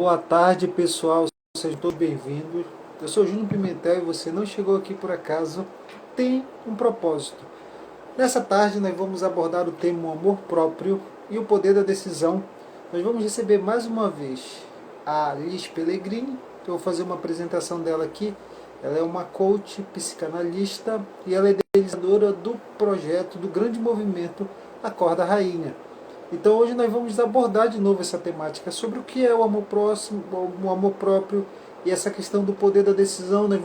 Boa tarde, pessoal. Sejam todos bem-vindos. Eu sou Júnior Pimentel e você não chegou aqui por acaso. Tem um propósito. Nessa tarde nós vamos abordar o tema o amor próprio e o poder da decisão. Nós vamos receber mais uma vez a Liz Pellegrini. Eu vou fazer uma apresentação dela aqui. Ela é uma coach, psicanalista e ela é idealizadora do projeto, do grande movimento Acorda Rainha. Então hoje nós vamos abordar de novo essa temática sobre o que é o amor próximo, o amor próprio e essa questão do poder da decisão. Nós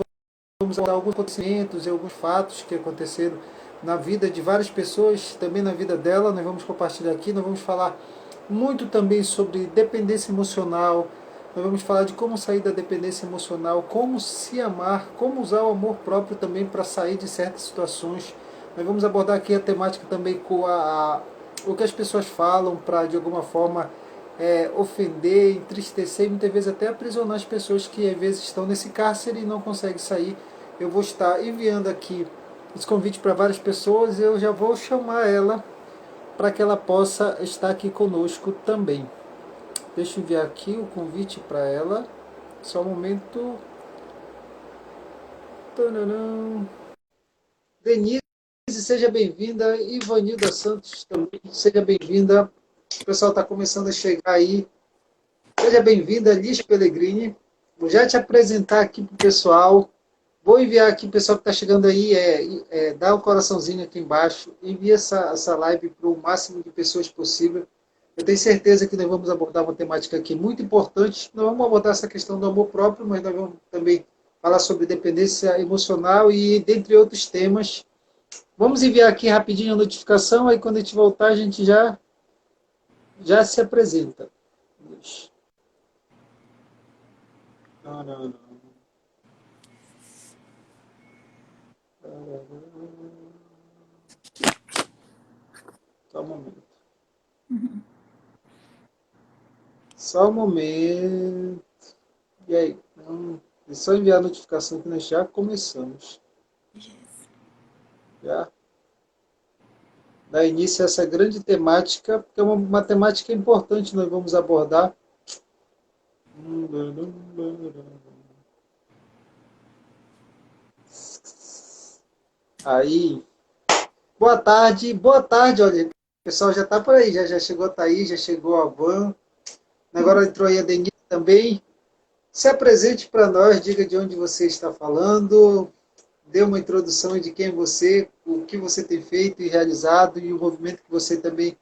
vamos abordar alguns acontecimentos e alguns fatos que aconteceram na vida de várias pessoas, também na vida dela. Nós vamos compartilhar aqui, nós vamos falar muito também sobre dependência emocional. Nós vamos falar de como sair da dependência emocional, como se amar, como usar o amor próprio também para sair de certas situações. Nós vamos abordar aqui a temática também com o que as pessoas falam para de alguma forma ofender, entristecer e muitas vezes até aprisionar as pessoas que às vezes estão nesse cárcere e não conseguem sair. Eu vou estar enviando aqui esse convite para várias pessoas e eu já vou chamar ela para que ela possa estar aqui conosco também. Deixa eu enviar aqui o convite para ela. Só um momento. Denise, seja bem-vinda. Ivanilda Santos também, seja bem-vinda. O pessoal está começando a chegar aí. Seja bem-vinda, Liz Pellegrini. Vou já te apresentar aqui para o pessoal. Vou enviar aqui o pessoal que está chegando aí, dá um coraçãozinho aqui embaixo. Envia essa live para o máximo de pessoas possível. Eu tenho certeza que nós vamos abordar uma temática aqui muito importante. Nós vamos abordar essa questão do amor próprio, mas nós vamos também falar sobre dependência emocional e dentre outros temas. Vamos enviar aqui rapidinho a notificação, aí quando a gente voltar a gente já se apresenta. Não. Só um momento. Só um momento. E aí? É só enviar a notificação que nós já começamos. Já dá início a essa grande temática, porque é uma temática importante, nós vamos abordar. Aí, boa tarde, olha, o pessoal já está por aí, já chegou a Thaís, já chegou a Van, agora entrou aí a Denise também. Se apresente para nós, diga de onde você está falando, dê uma introdução de quem é você, o que você tem feito e realizado e o movimento que você também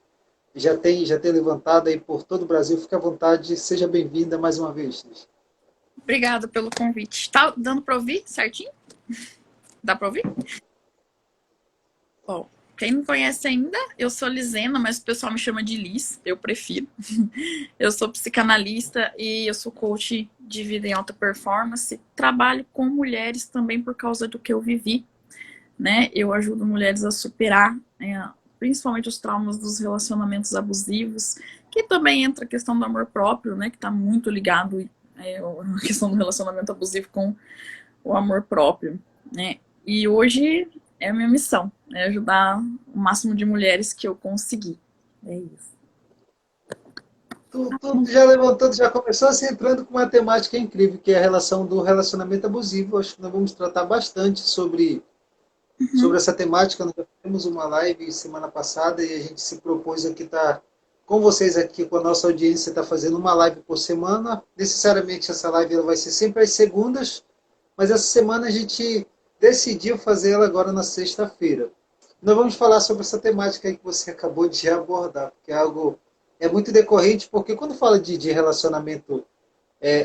já tem levantado aí por todo o Brasil. Fique à vontade, seja bem-vinda mais uma vez. Obrigada pelo convite. Tá dando para ouvir certinho? Dá para ouvir? Bom, quem não me conhece ainda, eu sou Lisena, mas o pessoal me chama de Liz, eu prefiro. Eu sou psicanalista e eu sou coach de vida em alta performance. Trabalho com mulheres também por causa do que eu vivi, né? Eu ajudo mulheres a superar, principalmente os traumas dos relacionamentos abusivos, que também entra a questão do amor próprio, né? Que está muito ligado a questão do relacionamento abusivo com o amor próprio, né? E hoje é a minha missão, é ajudar o máximo de mulheres que eu conseguir. É isso. Tu já levantou, já começou assim, entrando com uma temática incrível, que é a relação do relacionamento abusivo. Acho que nós vamos tratar bastante sobre essa temática. Nós já fizemos uma live semana passada e a gente se propôs aqui estar com vocês aqui, com a nossa audiência, está fazendo uma live por semana. Necessariamente essa live ela vai ser sempre às segundas, mas essa semana a gente decidiu fazer ela agora na sexta-feira. Nós vamos falar sobre essa temática aí que você acabou de abordar, porque é algo muito decorrente, porque quando fala de relacionamento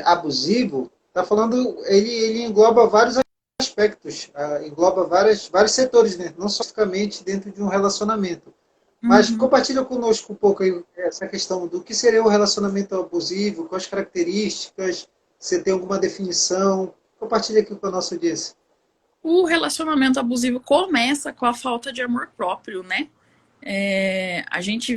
abusivo, está falando, ele engloba vários aspectos, engloba vários setores, né? Não só especificamente dentro de um relacionamento. Mas compartilha conosco um pouco aí essa questão do que seria o relacionamento abusivo, quais características, você tem alguma definição, compartilha aqui com a nossa audiência. O relacionamento abusivo começa com a falta de amor próprio, né? A gente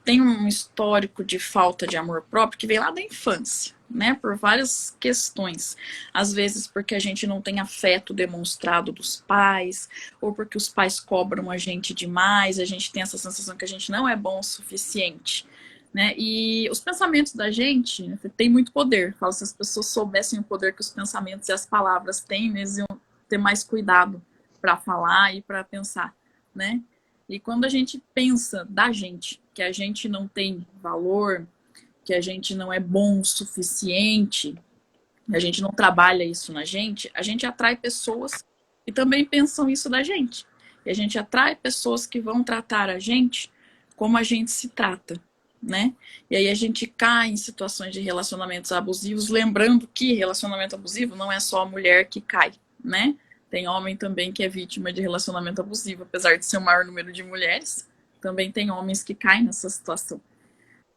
tem um histórico de falta de amor próprio que vem lá da infância, né? Por várias questões. Às vezes porque a gente não tem afeto demonstrado dos pais, ou porque os pais cobram a gente demais, a gente tem essa sensação que a gente não é bom o suficiente, né? E os pensamentos da gente, né, tem muito poder. Falo, se as pessoas soubessem o poder que os pensamentos e as palavras têm, eles iam ter mais cuidado para falar e para pensar, né? E quando a gente pensa da gente, que a gente não tem valor, que a gente não é bom o suficiente, a gente não trabalha isso na gente, a gente atrai pessoas que também pensam isso da gente. E a gente atrai pessoas que vão tratar a gente como a gente se trata, né? E aí a gente cai em situações de relacionamentos abusivos, lembrando que relacionamento abusivo não é só a mulher que cai, né? Tem homem também que é vítima de relacionamento abusivo, apesar de ser o maior número de mulheres, também tem homens que caem nessa situação,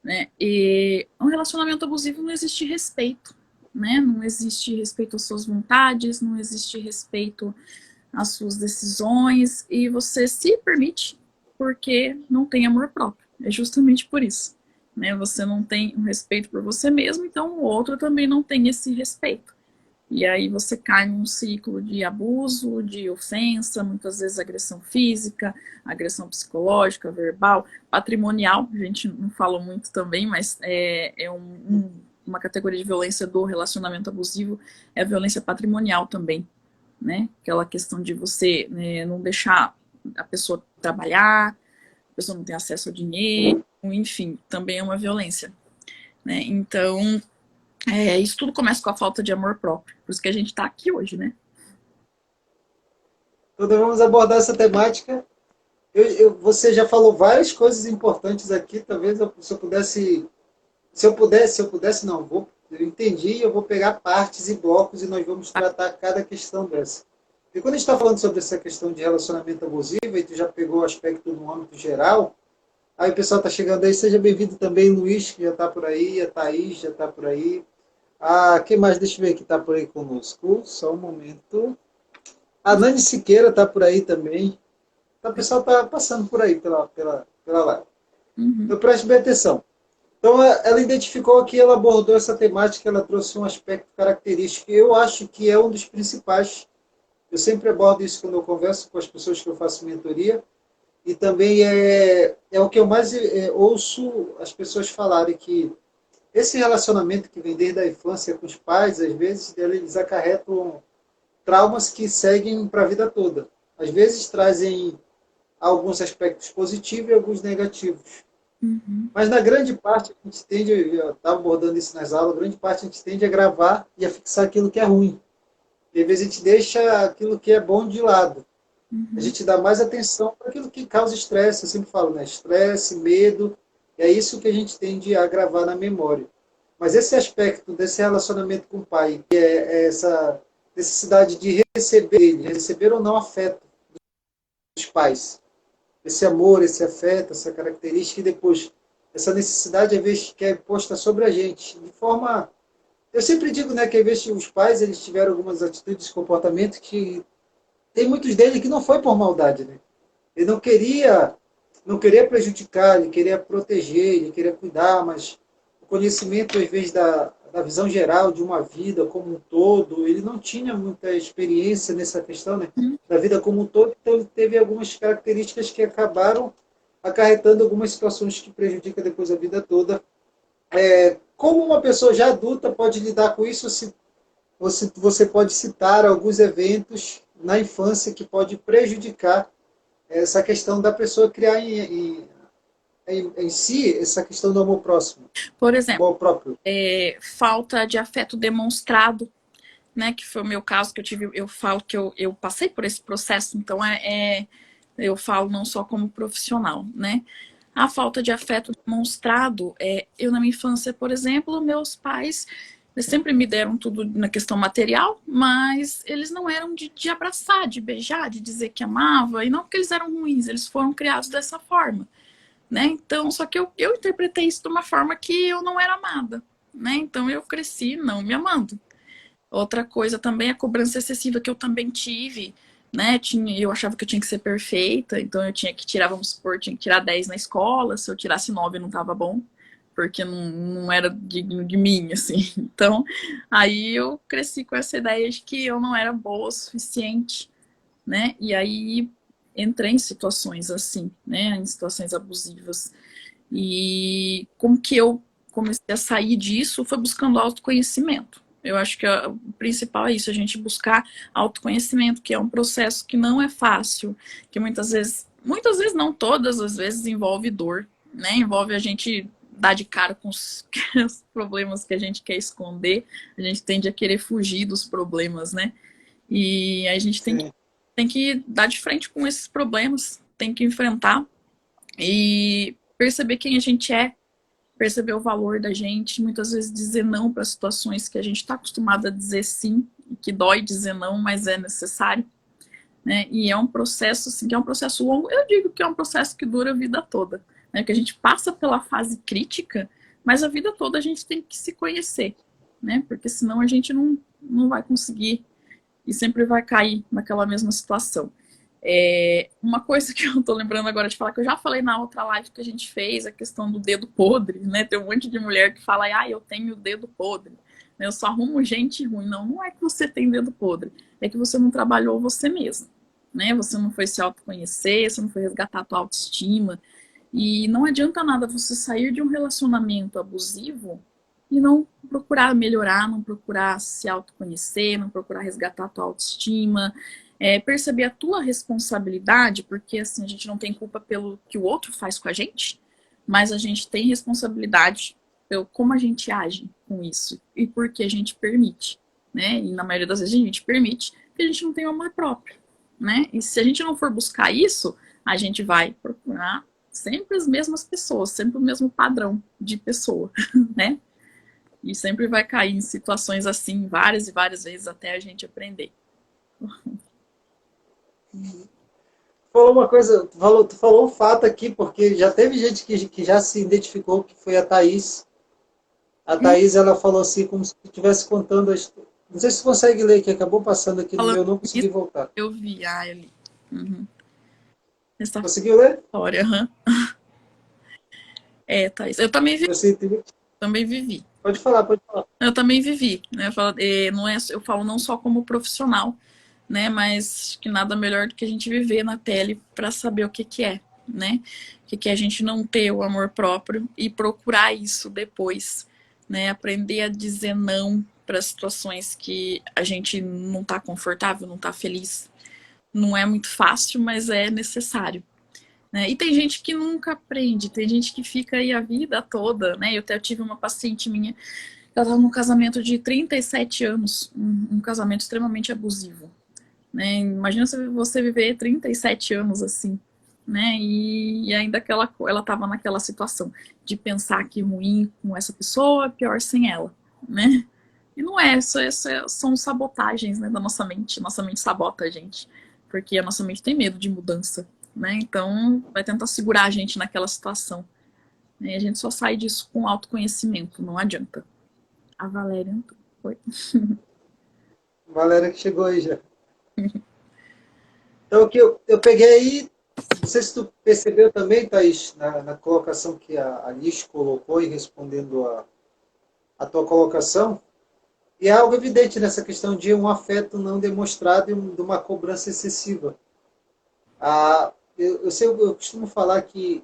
né? E um relacionamento abusivo não existe respeito, né? Não existe respeito às suas vontades, não existe respeito às suas decisões e você se permite porque não tem amor próprio. É justamente por isso, né? Você não tem um respeito por você mesmo, então o outro também não tem esse respeito. E aí você cai num ciclo de abuso, de ofensa, muitas vezes agressão física, agressão psicológica, verbal, patrimonial, a gente não fala muito também, mas uma categoria de violência do relacionamento abusivo é a violência patrimonial também, né? Aquela questão de você, né, não deixar a pessoa trabalhar, a pessoa não ter acesso ao dinheiro, enfim, também é uma violência, né? Então, isso tudo começa com a falta de amor próprio. Por isso que a gente está aqui hoje, né? Então, vamos abordar essa temática. Você já falou várias coisas importantes aqui. Talvez se eu pudesse, não, eu entendi, eu vou pegar partes e blocos e nós vamos tratar cada questão dessa. E quando a gente está falando sobre essa questão de relacionamento abusivo, e tu já pegou o aspecto no âmbito geral, aí o pessoal está chegando aí, seja bem-vindo também, Luiz, que já está por aí, a Thaís já está por aí. Quem mais? Deixa eu ver que está por aí conosco. Só um momento. A Nani Siqueira está por aí também. Então, o pessoal está passando por aí pela live. Então, preste bem atenção. Então, ela identificou aqui, ela abordou essa temática, ela trouxe um aspecto característico. Eu acho que é um dos principais. Eu sempre abordo isso quando eu converso com as pessoas que eu faço mentoria. E também é o que eu mais ouço as pessoas falarem, que esse relacionamento que vem desde a infância com os pais, às vezes, eles acarretam traumas que seguem para a vida toda. Às vezes trazem alguns aspectos positivos e alguns negativos. Mas na grande parte, a gente tende, eu estava abordando isso nas aulas, a grande parte a gente tende a gravar e a fixar aquilo que é ruim. E às vezes a gente deixa aquilo que é bom de lado. A gente dá mais atenção para aquilo que causa estresse. Eu sempre falo, né? Estresse, medo. É isso que a gente tende a gravar na memória. Mas esse aspecto desse relacionamento com o pai, que é essa necessidade de receber ou não afeto dos pais. Esse amor, esse afeto, essa característica, e depois essa necessidade, às vezes, que é posta sobre a gente, de forma... Eu sempre digo, né, que às vezes os pais, eles tiveram algumas atitudes, comportamentos que tem muitos deles que não foi por maldade, né? Ele não queria prejudicar, ele queria proteger, ele queria cuidar, mas o conhecimento, às vezes, da visão geral de uma vida como um todo, ele não tinha muita experiência nessa questão, né? Da vida como um todo, então ele teve algumas características que acabaram acarretando algumas situações que prejudicam depois a vida toda. Como uma pessoa já adulta pode lidar com isso? Se você pode citar alguns eventos na infância que pode prejudicar essa questão da pessoa criar em si essa questão do amor próximo. Por exemplo, amor próprio. Falta de afeto demonstrado, né? Que foi o meu caso, que eu tive, eu falo que eu passei por esse processo, então eu falo não só como profissional, né? A falta de afeto demonstrado, eu na minha infância, por exemplo, meus pais, eles sempre me deram tudo na questão material, mas eles não eram de abraçar, de beijar, de dizer que amava, e não porque eles eram ruins, eles foram criados dessa forma, né? Então, só que eu interpretei isso de uma forma que eu não era amada, né? Então eu cresci não me amando. Outra coisa também, a cobrança excessiva que eu também tive, né? Eu achava que eu tinha que ser perfeita, então eu tinha que tirar, vamos supor, tinha que tirar 10 na escola, se eu tirasse 9 não estava bom, porque não era digno de mim, assim. Então, aí eu cresci com essa ideia de que eu não era boa o suficiente, né? E aí entrei em situações assim, né? Em situações abusivas. E como que eu comecei a sair disso foi buscando autoconhecimento. Eu acho que o principal é isso, a gente buscar autoconhecimento, que é um processo que não é fácil, que muitas vezes não todas as vezes envolve dor, né? Envolve a gente dar de cara com os problemas que a gente quer esconder, a gente tende a querer fugir dos problemas, né? E a gente Sim. tem que dar de frente com esses problemas, tem que enfrentar e perceber quem a gente é, perceber o valor da gente, muitas vezes dizer não para situações que a gente está acostumado a dizer sim, que dói dizer não, mas é necessário, né? E é um processo, assim, que é um processo longo, eu digo que é um processo que dura a vida toda, né? Que a gente passa pela fase crítica, mas a vida toda a gente tem que se conhecer, né? Porque senão a gente não vai conseguir e sempre vai cair naquela mesma situação. Uma coisa que eu tô lembrando agora de falar, que eu já falei na outra live que a gente fez, a questão do dedo podre, né? Tem um monte de mulher que fala, eu tenho dedo podre, né? Eu só arrumo gente ruim. Não, não é que você tem dedo podre, é que você não trabalhou você mesmo, né? Você não foi se autoconhecer, você não foi resgatar a tua autoestima. E não adianta nada você sair de um relacionamento abusivo e não procurar melhorar, não procurar se autoconhecer, não procurar resgatar a tua autoestima, perceber a tua responsabilidade, porque assim, a gente não tem culpa pelo que o outro faz com a gente, mas a gente tem responsabilidade pelo como a gente age com isso e por que a gente permite, né? E na maioria das vezes a gente permite porque a gente não tem o amor próprio, né? E se a gente não for buscar isso, a gente vai procurar sempre as mesmas pessoas, sempre o mesmo padrão de pessoa, né? E sempre vai cair em situações assim várias e várias vezes até a gente aprender. Falou uma coisa, tu falou um fato aqui, porque já teve gente que já se identificou, que foi a Thaís. A Thaís, ela falou assim, como se estivesse contando a história. Não sei se você consegue ler, que acabou passando aqui no Falando meu, não consegui isso, voltar. eu vi, eu li. Uhum. Essa Conseguiu ler? história, uhum. Thaís. Eu Você também vivi. pode falar, pode falar. Eu também vivi, né? Eu falo não só como profissional, né? Mas que nada melhor do que a gente viver na pele para saber o que que é, né? O que que é a gente não ter o amor próprio e procurar isso depois, né? Aprender a dizer não para situações que a gente não tá confortável, não tá feliz. Não é muito fácil, mas é necessário. Né? E tem gente que nunca aprende, tem gente que fica aí a vida toda, né? Eu até tive uma paciente minha, ela estava num casamento de 37 anos, um casamento extremamente abusivo, né? Imagina você viver 37 anos assim, né? E ainda ela estava naquela situação de pensar que ruim com essa pessoa, pior sem ela, né? E não é, são sabotagens, né, da nossa mente sabota a gente, porque a nossa mente tem medo de mudança, né? Então vai tentar segurar a gente naquela situação. Né? E a gente só sai disso com autoconhecimento, não adianta. A Valéria entrou. Foi. Valéria que chegou aí já. Então, o que eu peguei aí, não sei se tu percebeu também, Thaís, na colocação que a Liz colocou e respondendo a tua colocação, e é algo evidente nessa questão de um afeto não demonstrado e de uma cobrança excessiva. Eu costumo falar que,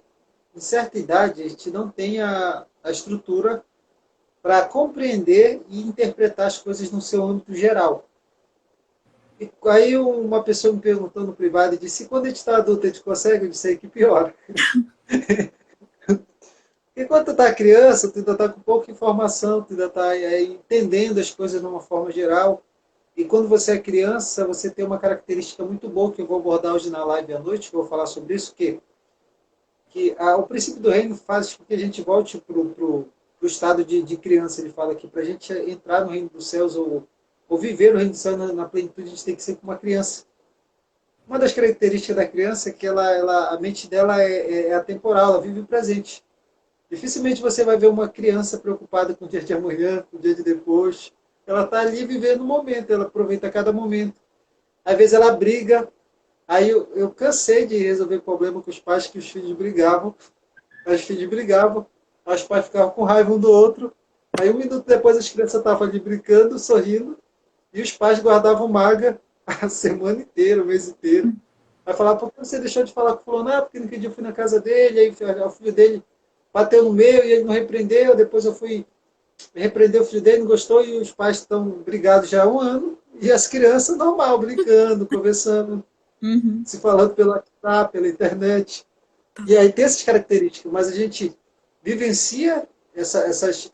em certa idade, a gente não tem a estrutura para compreender e interpretar as coisas no seu âmbito geral. E aí uma pessoa me perguntou no privado e disse, quando a gente está adulto, a gente consegue? Eu disse, que pior. Porque quando tu está criança, tu ainda está com pouca informação, tu ainda está entendendo as coisas de uma forma geral. E quando você é criança, você tem uma característica muito boa, que eu vou abordar hoje na live à noite, que eu vou falar sobre isso, o princípio do reino faz com que a gente volte para o estado de criança. Ele fala que para a gente entrar no reino dos céus ou viver no reino dos céus na plenitude, a gente tem que ser como uma criança. Uma das características da criança é que a mente dela é atemporal, ela vive o presente. Dificilmente você vai ver uma criança preocupada com o dia de amanhã, com o dia de depois. Ela está ali vivendo o momento, ela aproveita cada momento. Às vezes ela briga. Aí eu cansei de resolver problema com os pais, que os filhos brigavam. Os filhos brigavam, os pais ficavam com raiva um do outro. Aí 1 minuto depois as crianças estavam ali brincando, sorrindo, e os pais guardavam mágoa a semana inteira, o mês inteiro. Aí falava, por que você deixou de falar com o fulano? Porque naquele dia eu fui na casa dele, aí o filho dele bateu no meio e ele não repreendeu, depois eu fui repreender o filho dele, não gostou, e os pais estão brigados já há um ano, e as crianças normal, brincando, conversando, Uhum. se falando pelo WhatsApp, pela internet. E aí tem essas características, mas a gente vivencia essas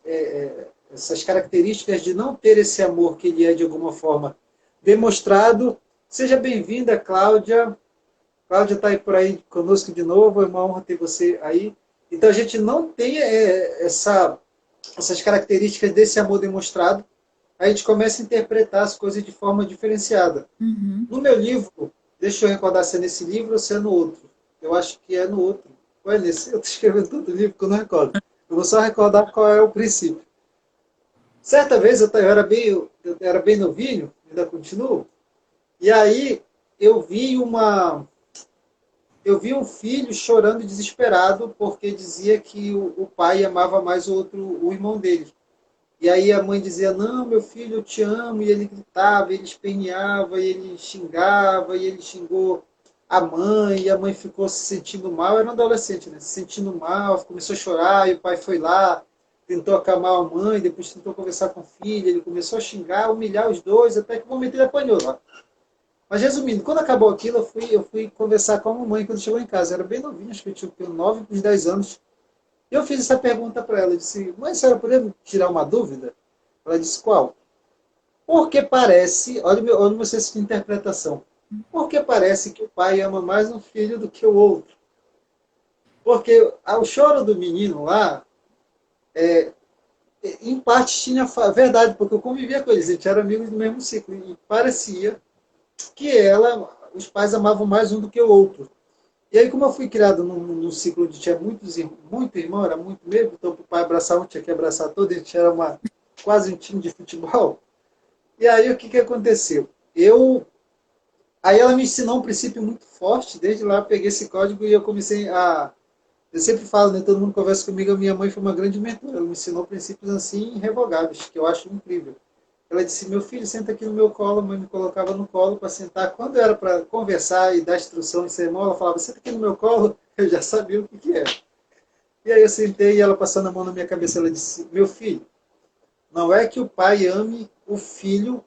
características de não ter esse amor que ele é de alguma forma demonstrado. Seja bem-vinda, Cláudia. Cláudia está aí por aí conosco de novo, é uma honra ter você aí. Então a gente não tem essas características desse amor demonstrado, a gente começa a interpretar as coisas de forma diferenciada. Uhum. No meu livro, deixa eu recordar se é nesse livro ou se é no outro. Eu acho que é no outro. Ou é nesse? Eu estou escrevendo todo livro que eu não recordo. Eu vou só recordar qual é o princípio. Certa vez eu era bem novinho, ainda continuo, e aí eu vi um filho chorando desesperado porque dizia que o pai amava mais o irmão dele. E aí a mãe dizia, não, meu filho, eu te amo, e ele gritava, ele esperneava, e ele xingava, e ele xingou e a mãe ficou se sentindo mal, era um adolescente, né? Se sentindo mal, começou a chorar, e o pai foi lá, tentou acalmar a mãe, depois tentou conversar com o filho, ele começou a xingar, humilhar os dois, até que o momento ele apanhou lá. Mas resumindo, quando acabou aquilo, eu fui conversar com a mamãe quando chegou em casa. Eu era bem novinho, acho que eu tinha 9 para 10 anos. E eu fiz essa pergunta para ela. Eu disse, mãe, a senhora poderia me tirar uma dúvida? Ela disse, qual? Porque parece, olha você essa interpretação. Porque parece que o pai ama mais um filho do que o outro. Porque o choro do menino lá, em parte tinha verdade, porque eu convivia com eles, a gente era amigos do mesmo ciclo. E parecia que os pais amavam mais um do que o outro. E aí, como eu fui criado num ciclo de tinha muito irmão, era muito mesmo, então para o pai abraçar um tinha que abraçar todo, a gente era quase um time de futebol. E aí o que aconteceu? Aí ela me ensinou um princípio muito forte, desde lá eu peguei esse código e eu comecei a... Eu sempre falo, né, todo mundo conversa comigo, a minha mãe foi uma grande mentora, ela me ensinou princípios assim irrevogáveis, que eu acho incrível. Ela disse, meu filho, senta aqui no meu colo, a mãe me colocava no colo para sentar. Quando era para conversar e dar instrução em sermão, ela falava, senta aqui no meu colo, eu já sabia o que era. E aí eu sentei e ela passando a mão na minha cabeça, ela disse, meu filho, não é que o pai ame o filho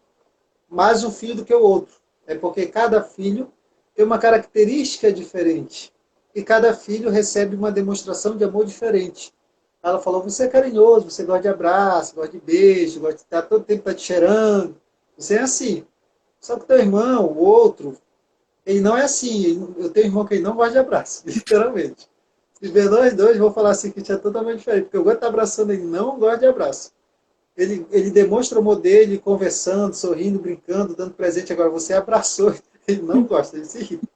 mais um filho do que o outro. É porque cada filho tem uma característica diferente. E cada filho recebe uma demonstração de amor diferente. Ela falou, você é carinhoso, você gosta de abraço, gosta de beijo, gosta de estar todo tempo tá te cheirando. Você é assim. Só que o teu irmão, o outro, ele não é assim. Eu tenho um irmão que ele não gosta de abraço, literalmente. Se ver nós dois, vou falar assim que a gente é totalmente diferente. Porque eu gosto de estar abraçando, ele não gosta de abraço. Ele demonstra o amor dele conversando, sorrindo, brincando, dando presente. Agora você abraçou, ele não gosta, ele se irrita.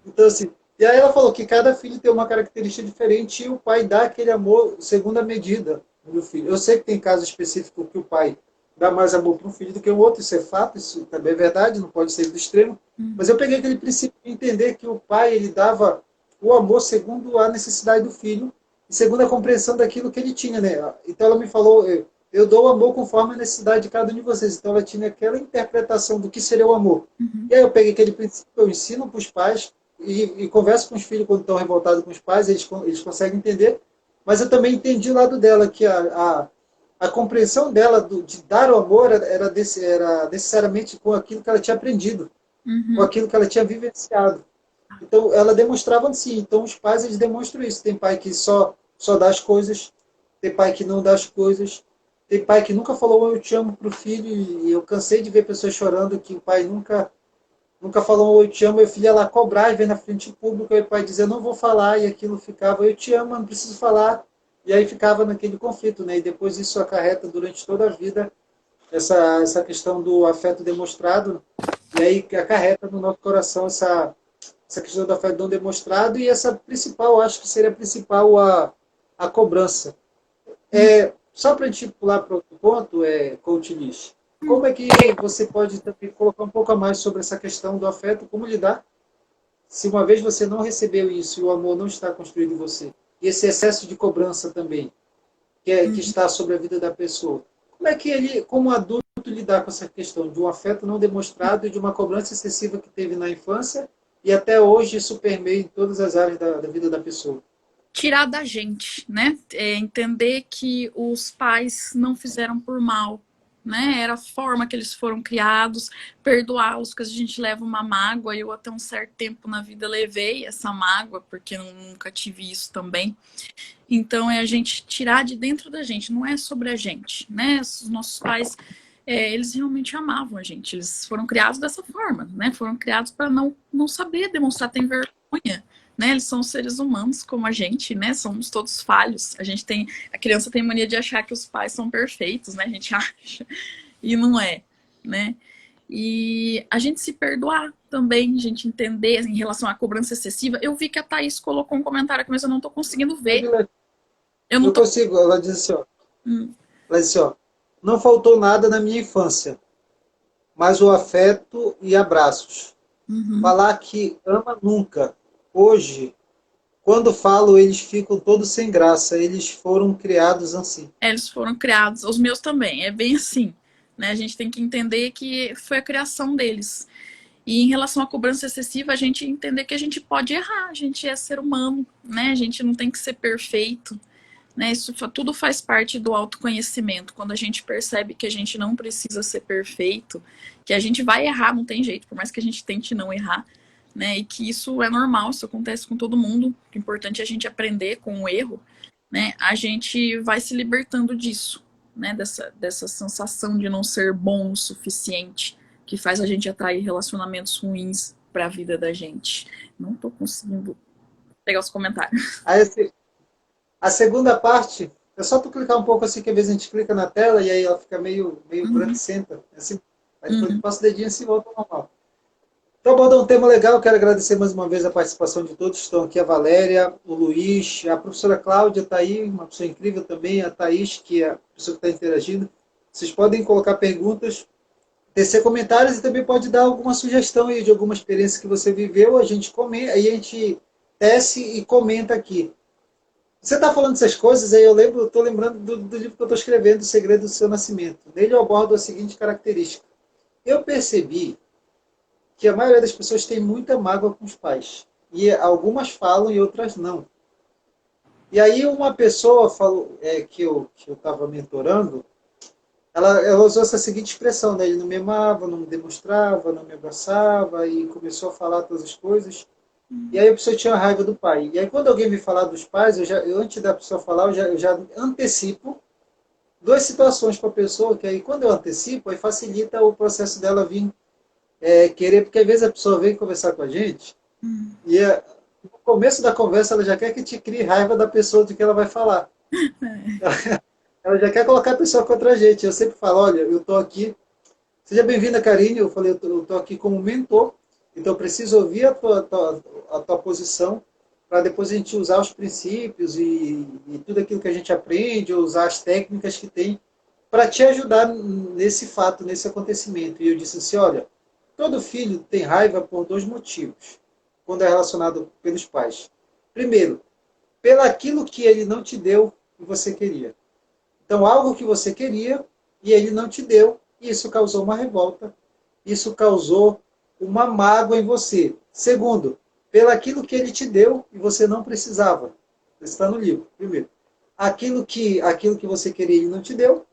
Então, assim, e aí ela falou que cada filho tem uma característica diferente e o pai dá aquele amor segundo a medida do filho. Eu sei que tem casos específicos que o pai dá mais amor para um filho do que o outro, isso é fato, isso também é verdade, não pode ser do extremo. Mas eu peguei aquele princípio de entender que o pai ele dava o amor segundo a necessidade do filho e segundo a compreensão daquilo que ele tinha, né? Então ela me falou, eu dou o amor conforme a necessidade de cada um de vocês. Então ela tinha aquela interpretação do que seria o amor. Uhum. E aí eu peguei aquele princípio, eu ensino para os pais e converso com os filhos quando estão revoltados com os pais, eles conseguem entender. Mas eu também entendi o lado dela, que a compreensão dela de dar o amor era necessariamente com aquilo que ela tinha aprendido, com Uhum. aquilo que ela tinha vivenciado. Então, ela demonstrava assim. Então, os pais, eles demonstram isso. Tem pai que só dá as coisas, tem pai que não dá as coisas, tem pai que nunca falou eu te amo para o filho, e eu cansei de ver pessoas chorando que o pai nunca falou eu te amo, meu filho ia lá cobrar e ver na frente pública, e o pai dizia, não vou falar, e aquilo ficava, eu te amo, não preciso falar, e aí ficava naquele conflito, né? E depois isso acarreta durante toda a vida essa questão do afeto demonstrado, e aí acarreta no nosso coração essa questão do afeto não demonstrado, e essa principal, acho que seria a principal, a cobrança. Só para a gente pular para outro ponto, Coach Lish, como é que você pode também colocar um pouco a mais sobre essa questão do afeto, como lidar se uma vez você não recebeu isso e o amor não está construído em você? E esse excesso de cobrança também, que Uhum. está sobre a vida da pessoa. Como é que ele, como adulto, lidar com essa questão de um afeto não demonstrado e de uma cobrança excessiva que teve na infância e até hoje isso permeia em todas as áreas da vida da pessoa? tirar da gente, né? Entender que os pais não fizeram por mal, né? Era a forma que eles foram criados, perdoá-los, porque a gente leva uma mágoa. Eu até um certo tempo na vida levei essa mágoa, porque eu nunca tive isso também. Então é a gente tirar de dentro da gente, não é sobre a gente, né? Os nossos pais, eles realmente amavam a gente, eles foram criados dessa forma, né? Foram criados para não saber demonstrar, tem vergonha, né? Eles são seres humanos como a gente, né? Somos todos falhos. A criança tem mania de achar que os pais são perfeitos, né? A gente acha e não é, né? E a gente se perdoar também, a gente entender em relação à cobrança excessiva. Eu vi que a Thaís colocou um comentário aqui, mas eu não tô conseguindo ver. Eu não Eu tô. consigo, ela diz assim, ó, Hum, ela diz assim, ó, não faltou nada na minha infância, mas o afeto e abraços. uhum. Falar que ama nunca. Hoje, quando falo, eles ficam todos sem graça. Eles foram criados assim. Eles foram criados, os meus também, é bem assim, né? A gente tem que entender que foi a criação deles. E em relação à cobrança excessiva, a gente entender que a gente pode errar, a gente é ser humano, né? A gente não tem que ser perfeito, né? Isso tudo faz parte do autoconhecimento. Quando a gente percebe que a gente não precisa ser perfeito, que a gente vai errar, não tem jeito, por mais que a gente tente não errar, né? E que isso é normal, isso acontece com todo mundo. O importante é a gente aprender com o erro, né? A gente vai se libertando disso, né? Dessa sensação de não ser bom o suficiente, que faz a gente atrair relacionamentos ruins para a vida da gente. Não tô conseguindo pegar os comentários. Aí, assim, a segunda parte, é só tu clicar um pouco assim, que às vezes a gente clica na tela e aí ela fica meio Uhum, branquecenta. Assim, aí depois tu uhum, passa o dedinho assim e volta ao normal. Então, abordando um tema legal, quero agradecer mais uma vez a participação de todos. Estão aqui a Valéria, o Luiz, a professora Cláudia está aí, uma pessoa incrível também, a Thaís, que é a pessoa que está interagindo. Vocês podem colocar perguntas, tecer comentários e também pode dar alguma sugestão aí de alguma experiência que você viveu, a gente comenta, aí a gente tece e comenta aqui. Você está falando dessas coisas, aí eu estou lembrando do livro que eu estou escrevendo, O Segredo do Seu Nascimento. Nele eu abordo a seguinte característica. Eu percebi que a maioria das pessoas tem muita mágoa com os pais. E algumas falam e outras não. E aí uma pessoa falou, que eu estava mentorando, ela usou essa seguinte expressão, né? Ele não me amava, não me demonstrava, não me abraçava, e começou a falar todas as coisas. E aí a pessoa tinha raiva do pai. E aí quando alguém me falar dos pais, antes da pessoa falar, eu já antecipo duas situações para a pessoa, que aí quando eu antecipo, aí facilita o processo dela vir querer, porque às vezes a pessoa vem conversar com a gente, uhum. e no começo da conversa ela já quer que te crie raiva da pessoa de que ela vai falar. Ela já quer colocar a pessoa contra a gente. Eu sempre falo, olha, eu estou aqui. Seja bem-vinda, Karine. Eu falei, eu estou aqui como mentor, então eu preciso ouvir a tua posição para depois a gente usar os princípios e tudo aquilo que a gente aprende, usar as técnicas que tem para te ajudar nesse fato, nesse acontecimento. E eu disse assim, olha, todo filho tem raiva por dois motivos, quando é relacionado pelos pais. Primeiro, pelo aquilo que ele não te deu e você queria. Então, algo que você queria e ele não te deu, e isso causou uma revolta, isso causou uma mágoa em você. Segundo, pelo aquilo que ele te deu e você não precisava. Isso está no livro, primeiro. Aquilo que você queria e ele não te deu,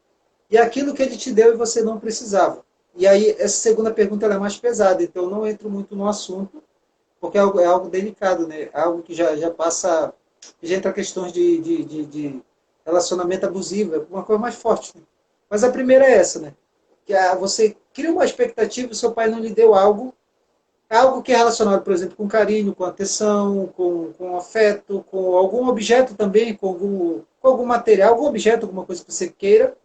e aquilo que ele te deu e você não precisava. E aí, essa segunda pergunta ela é mais pesada, então eu não entro muito no assunto, porque é algo delicado, né? É algo que já passa, já entra questões de relacionamento abusivo, é uma coisa mais forte. Né? Mas a primeira é essa, né? Que você cria uma expectativa, o seu pai não lhe deu algo que é relacionado, por exemplo, com carinho, com atenção, com afeto, com algum objeto também, com algum material, algum objeto, alguma coisa que você queira.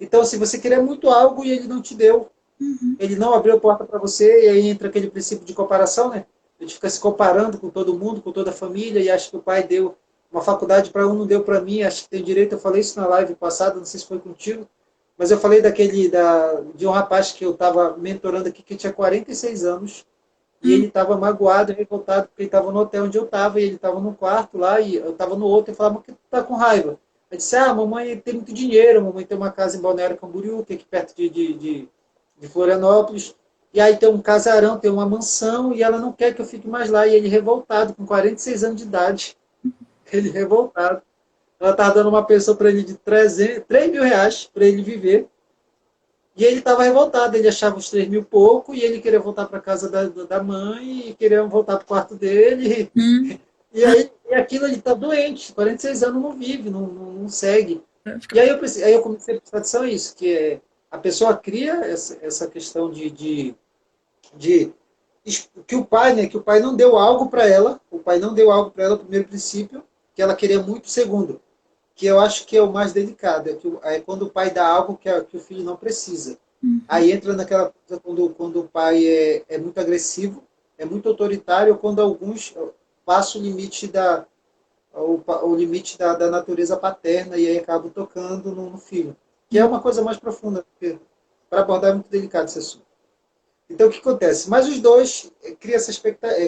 Então, se você queria muito algo e ele não te deu, Uhum. ele não abriu a porta para você, e aí entra aquele princípio de comparação, né? A gente fica se comparando com todo mundo, com toda a família, e acha que o pai deu uma faculdade para um, não deu para mim, acho que tem direito. Eu falei isso na live passada, não sei se foi contigo, mas eu falei de um rapaz que eu estava mentorando aqui, que tinha 46 anos, e Uhum. ele estava magoado, revoltado, porque ele estava no hotel onde eu estava, e ele estava no quarto lá, e eu estava no outro, e falava, mas que tu tá com raiva? Ele disse, mamãe tem muito dinheiro, mamãe tem uma casa em Balneário Camboriú, que é aqui perto de Florianópolis, e aí tem um casarão, tem uma mansão, e ela não quer que eu fique mais lá, e ele revoltado, com 46 anos de idade, ele revoltado. Ela estava dando uma pensão para ele de 3 mil reais para ele viver. E ele estava revoltado, ele achava os 3 mil pouco, e ele queria voltar para casa da mãe, e queria voltar para o quarto dele. E aí, e aquilo ele está doente, 46 anos não vive, não segue. E aí eu comecei a prestar atenção isso, que é, a pessoa cria essa questão de que o pai, né, que o pai não deu algo para ela, o pai não deu algo para ela, o primeiro princípio, que ela queria muito, o segundo, que eu acho que é o mais delicado, é quando o pai dá algo que o filho não precisa. Aí entra naquela coisa quando o pai é muito agressivo, é muito autoritário, quando alguns passam o limite da natureza paterna e aí acabam tocando no filho. Que é uma coisa mais profunda, porque para abordar é muito delicado esse assunto. Então, o que acontece? Mas os dois criam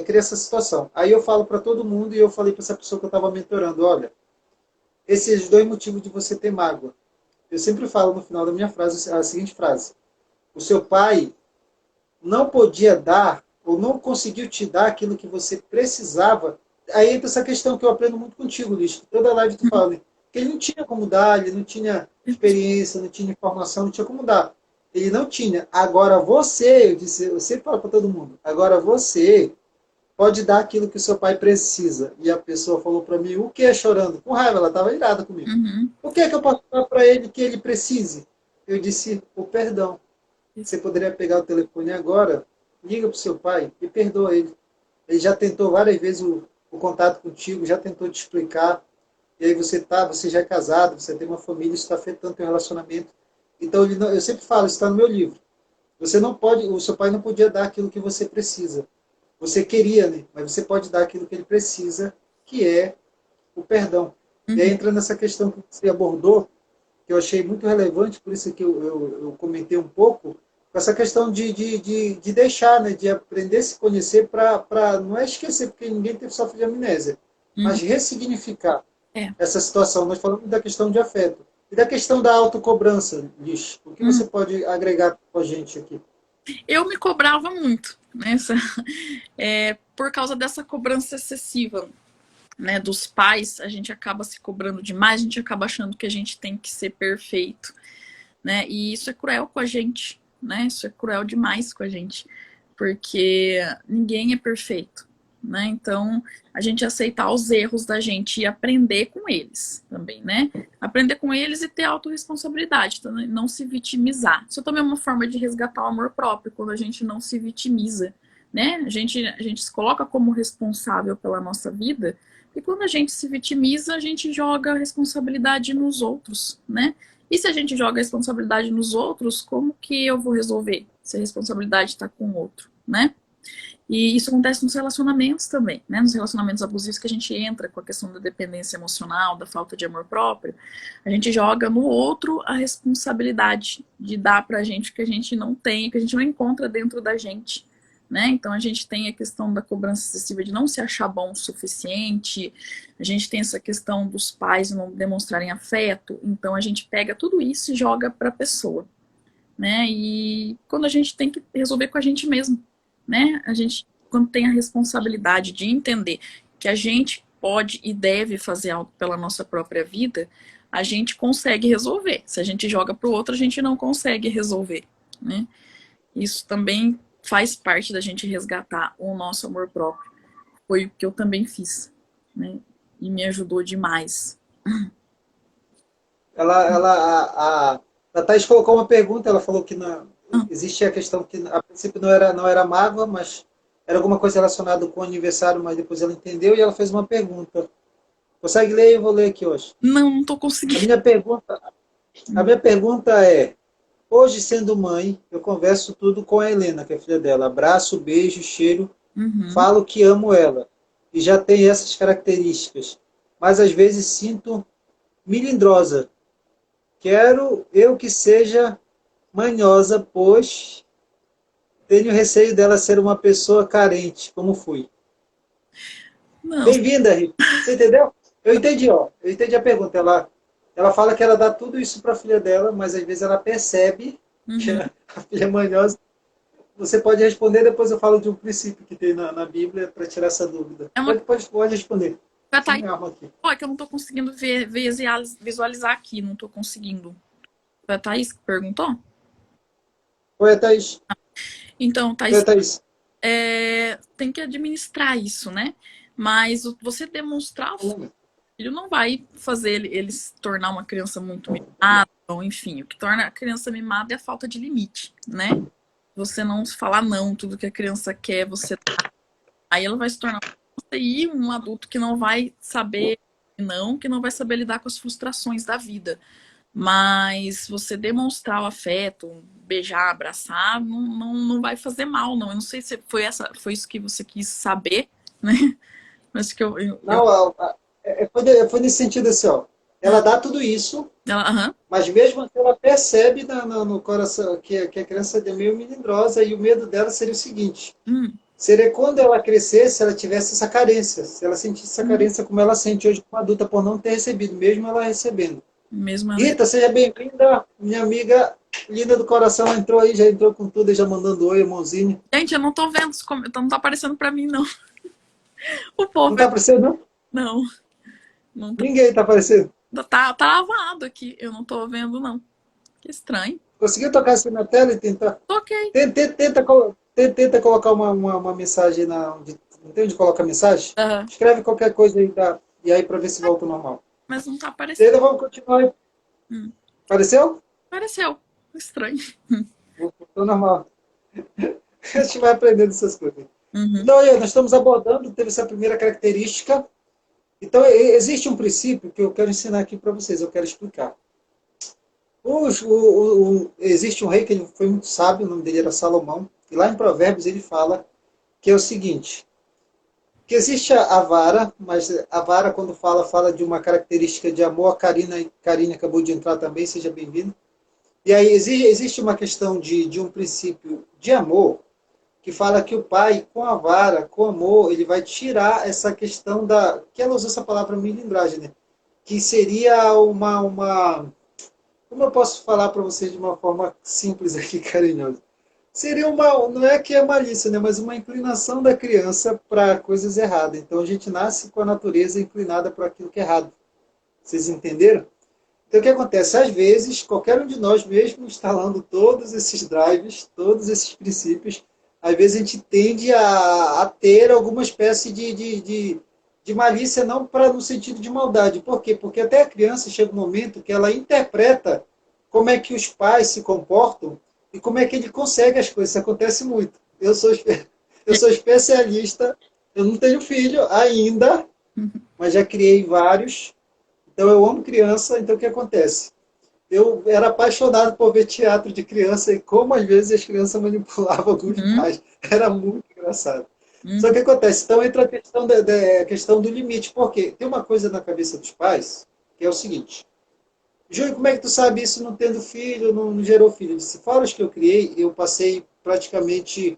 cria essa situação. Aí eu falo para todo mundo e eu falei para essa pessoa que eu estava mentorando, olha, esses dois motivos de você ter mágoa. Eu sempre falo no final da minha frase a seguinte frase. O seu pai não podia dar ou não conseguiu te dar aquilo que você precisava. Aí entra essa questão que eu aprendo muito contigo, Luiz. Toda live tu fala, né? Que ele não tinha como dar, ele não tinha experiência, não tinha informação, não tinha como dar. Ele não tinha. Agora você, eu sempre falo para todo mundo, agora você pode dar aquilo que o seu pai precisa. E a pessoa falou para mim, o que é chorando? Com raiva, ela estava irada comigo. O que é que eu posso dar para ele que ele precise? Eu disse, o perdão. Você poderia pegar o telefone agora, liga para o seu pai e perdoa ele. Ele já tentou várias vezes o contato contigo, já tentou te explicar. E aí você já é casado, você tem uma família, isso está afetando o teu relacionamento. Então, eu sempre falo, isso está no meu livro. Você não pode, o seu pai não podia dar aquilo que você precisa. Você queria, né? Mas você pode dar aquilo que ele precisa, que é o perdão. E aí entra nessa questão que você abordou, que eu achei muito relevante, por isso que eu comentei um pouco, com essa questão de deixar, né? De aprender a se conhecer para não é esquecer, porque ninguém sofre de amnésia, mas ressignificar essa situação. Nós falamos da questão de afeto. E da questão da autocobrança, Liz, o que você pode agregar com a gente aqui? Eu me cobrava muito, né? Por causa dessa cobrança excessiva, né, dos pais, a gente acaba se cobrando demais, a gente acaba achando que a gente tem que ser perfeito, né? E isso é cruel com a gente, né? Isso é cruel demais com a gente, porque ninguém é perfeito, né? Então, a gente aceitar os erros da gente e aprender com eles também, né? Aprender com eles e ter autorresponsabilidade, então, não se vitimizar. Isso também é uma forma de resgatar o amor próprio, quando a gente não se vitimiza, né? A gente se coloca como responsável pela nossa vida, e quando a gente se vitimiza, a gente joga a responsabilidade nos outros, né? E se a gente joga a responsabilidade nos outros, como que eu vou resolver se a responsabilidade está com o outro, né? E isso acontece nos relacionamentos também, né? Nos relacionamentos abusivos que a gente entra com a questão da dependência emocional, da falta de amor próprio, a gente joga no outro a responsabilidade de dar pra gente o que a gente não tem, que a gente não encontra dentro da gente, né? Então a gente tem a questão da cobrança excessiva de não se achar bom o suficiente, a gente tem essa questão dos pais não demonstrarem afeto, então a gente pega tudo isso e joga pra pessoa, né? E quando a gente tem que resolver com a gente mesmo, né? A gente, quando tem a responsabilidade de entender que a gente pode e deve fazer algo pela nossa própria vida, a gente consegue resolver. Se a gente joga para o outro, a gente não consegue resolver, né? Isso também faz parte da gente resgatar o nosso amor próprio. Foi o que eu também fiz, né? E me ajudou demais. A Thaís colocou uma pergunta, ela falou que existe a questão que a princípio não era mágoa, mas era alguma coisa relacionada com o aniversário, mas depois ela entendeu e ela fez uma pergunta. Consegue ler? Eu vou ler aqui hoje. Não estou conseguindo. A minha pergunta é, hoje sendo mãe, eu converso tudo com a Helena, que é filha dela. Abraço, beijo, cheiro, falo que amo ela. E já tem essas características. Mas às vezes sinto melindrosa. Quero eu que seja manhosa, pois tenho receio dela ser uma pessoa carente, como fui. Bem-vinda, Rita. Você entendeu? Eu entendi, ó. Eu entendi a pergunta. Ela fala que ela dá tudo isso para a filha dela, mas às vezes ela percebe que a filha é manhosa. Você pode responder, depois eu falo de um princípio que tem na Bíblia para tirar essa dúvida. Pode responder. Ah, tá Sem aí. arma aqui. Ó, é que eu não tô conseguindo visualizar aqui, não tô conseguindo. Foi a Thaís que perguntou? Oi, Thaís. Então, Oi, Thaís, Thaís. tem que administrar isso, né? Mas você demonstrar ao filho não vai fazer ele se tornar uma criança muito mimada, ou enfim, o que torna a criança mimada é a falta de limite, né? Você não falar não, tudo que a criança quer, você. Aí ela vai se tornar uma criança e um adulto que não vai saber não, que não vai saber lidar com as frustrações da vida. Mas você demonstrar o afeto, beijar, abraçar, não vai fazer mal, não. Eu não sei se foi isso que você quis saber, né? Mas que Não, foi nesse sentido assim, ó. Ela dá tudo isso, aham, mas mesmo assim ela percebe no coração que a criança é meio melindrosa e o medo dela seria o seguinte: hum, seria quando ela crescesse, ela tivesse essa carência, se ela sentisse essa uhum, carência como ela sente hoje como adulta por não ter recebido, mesmo ela recebendo. mesmo ela. Rita, seja bem-vinda, minha amiga linda do coração, entrou aí, já entrou com tudo, já mandando oi, mãozinha. Gente, eu não tô vendo os comentários, não tá aparecendo pra mim, não. O povo, Não tá aparecendo, não? não, não tá. Ninguém tá aparecendo. Tá lavado aqui, eu não tô vendo, não. Que estranho. Conseguiu tocar assim na tela e tentar? Toquei. Tenta colocar uma mensagem não tem onde colocar mensagem? Aham. Escreve qualquer coisa aí, e aí para ver se volta ao normal. Mas não tá E aparecendo. ainda vamos continuar aí. Hum, Apareceu? Apareceu. Estranho. Voltou ao normal. A gente vai aprendendo essas coisas. Uhum. Então, aí, nós estamos abordando, teve essa primeira característica. Então, existe um princípio que eu quero ensinar aqui para vocês, eu quero explicar. Existe um rei que ele foi muito sábio, o nome dele era Salomão, e lá em Provérbios ele fala que é o seguinte, que existe a vara, mas a vara, quando fala de uma característica de amor. A Karine acabou de entrar também, seja bem-vinda. E aí existe uma questão de um princípio de amor, que fala que o pai, com a vara, com amor, ele vai tirar essa questão que ela usou essa palavra milindragem, né? Que seria como eu posso falar para vocês de uma forma simples aqui, carinhosa? Seria não é que é malícia, né? Mas uma inclinação da criança para coisas erradas. Então a gente nasce com a natureza inclinada para aquilo que é errado. Vocês entenderam? Então o que acontece? Às vezes, qualquer um de nós, mesmo instalando todos esses drives, todos esses princípios, às vezes a gente tende a ter alguma espécie de malícia, não no sentido de maldade. Por quê? Porque até a criança chega um momento que ela interpreta como é que os pais se comportam e como é que ele consegue as coisas. Isso acontece muito. Eu sou especialista, eu não tenho filho ainda, mas já criei vários. Então eu amo criança, então o que acontece? Eu era apaixonado por ver teatro de criança e como às vezes as crianças manipulavam alguns Uhum. pais. Era muito engraçado. Só que Uhum. acontece, então entra a questão do limite, porque tem uma coisa na cabeça dos pais, que é o seguinte: Júlio, como é que tu sabe isso não tendo filho, não gerou filho? Eu disse, fora os que eu criei, eu passei praticamente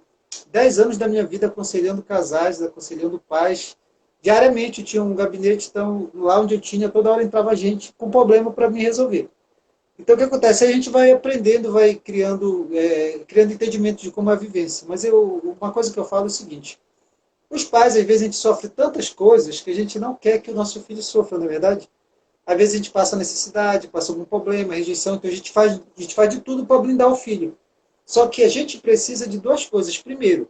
10 anos da minha vida aconselhando casais, aconselhando pais. Diariamente eu tinha um gabinete, então lá onde eu tinha, toda hora entrava gente com problema para me resolver. Então o que acontece? A gente vai aprendendo, vai criando entendimento de como é a vivência. Mas uma coisa que eu falo é o seguinte: os pais, às vezes, a gente sofre tantas coisas que a gente não quer que o nosso filho sofra, na é verdade? Às vezes a gente passa necessidade, passa algum problema, rejeição, então a gente faz de tudo para blindar o filho. Só que a gente precisa de duas coisas. Primeiro,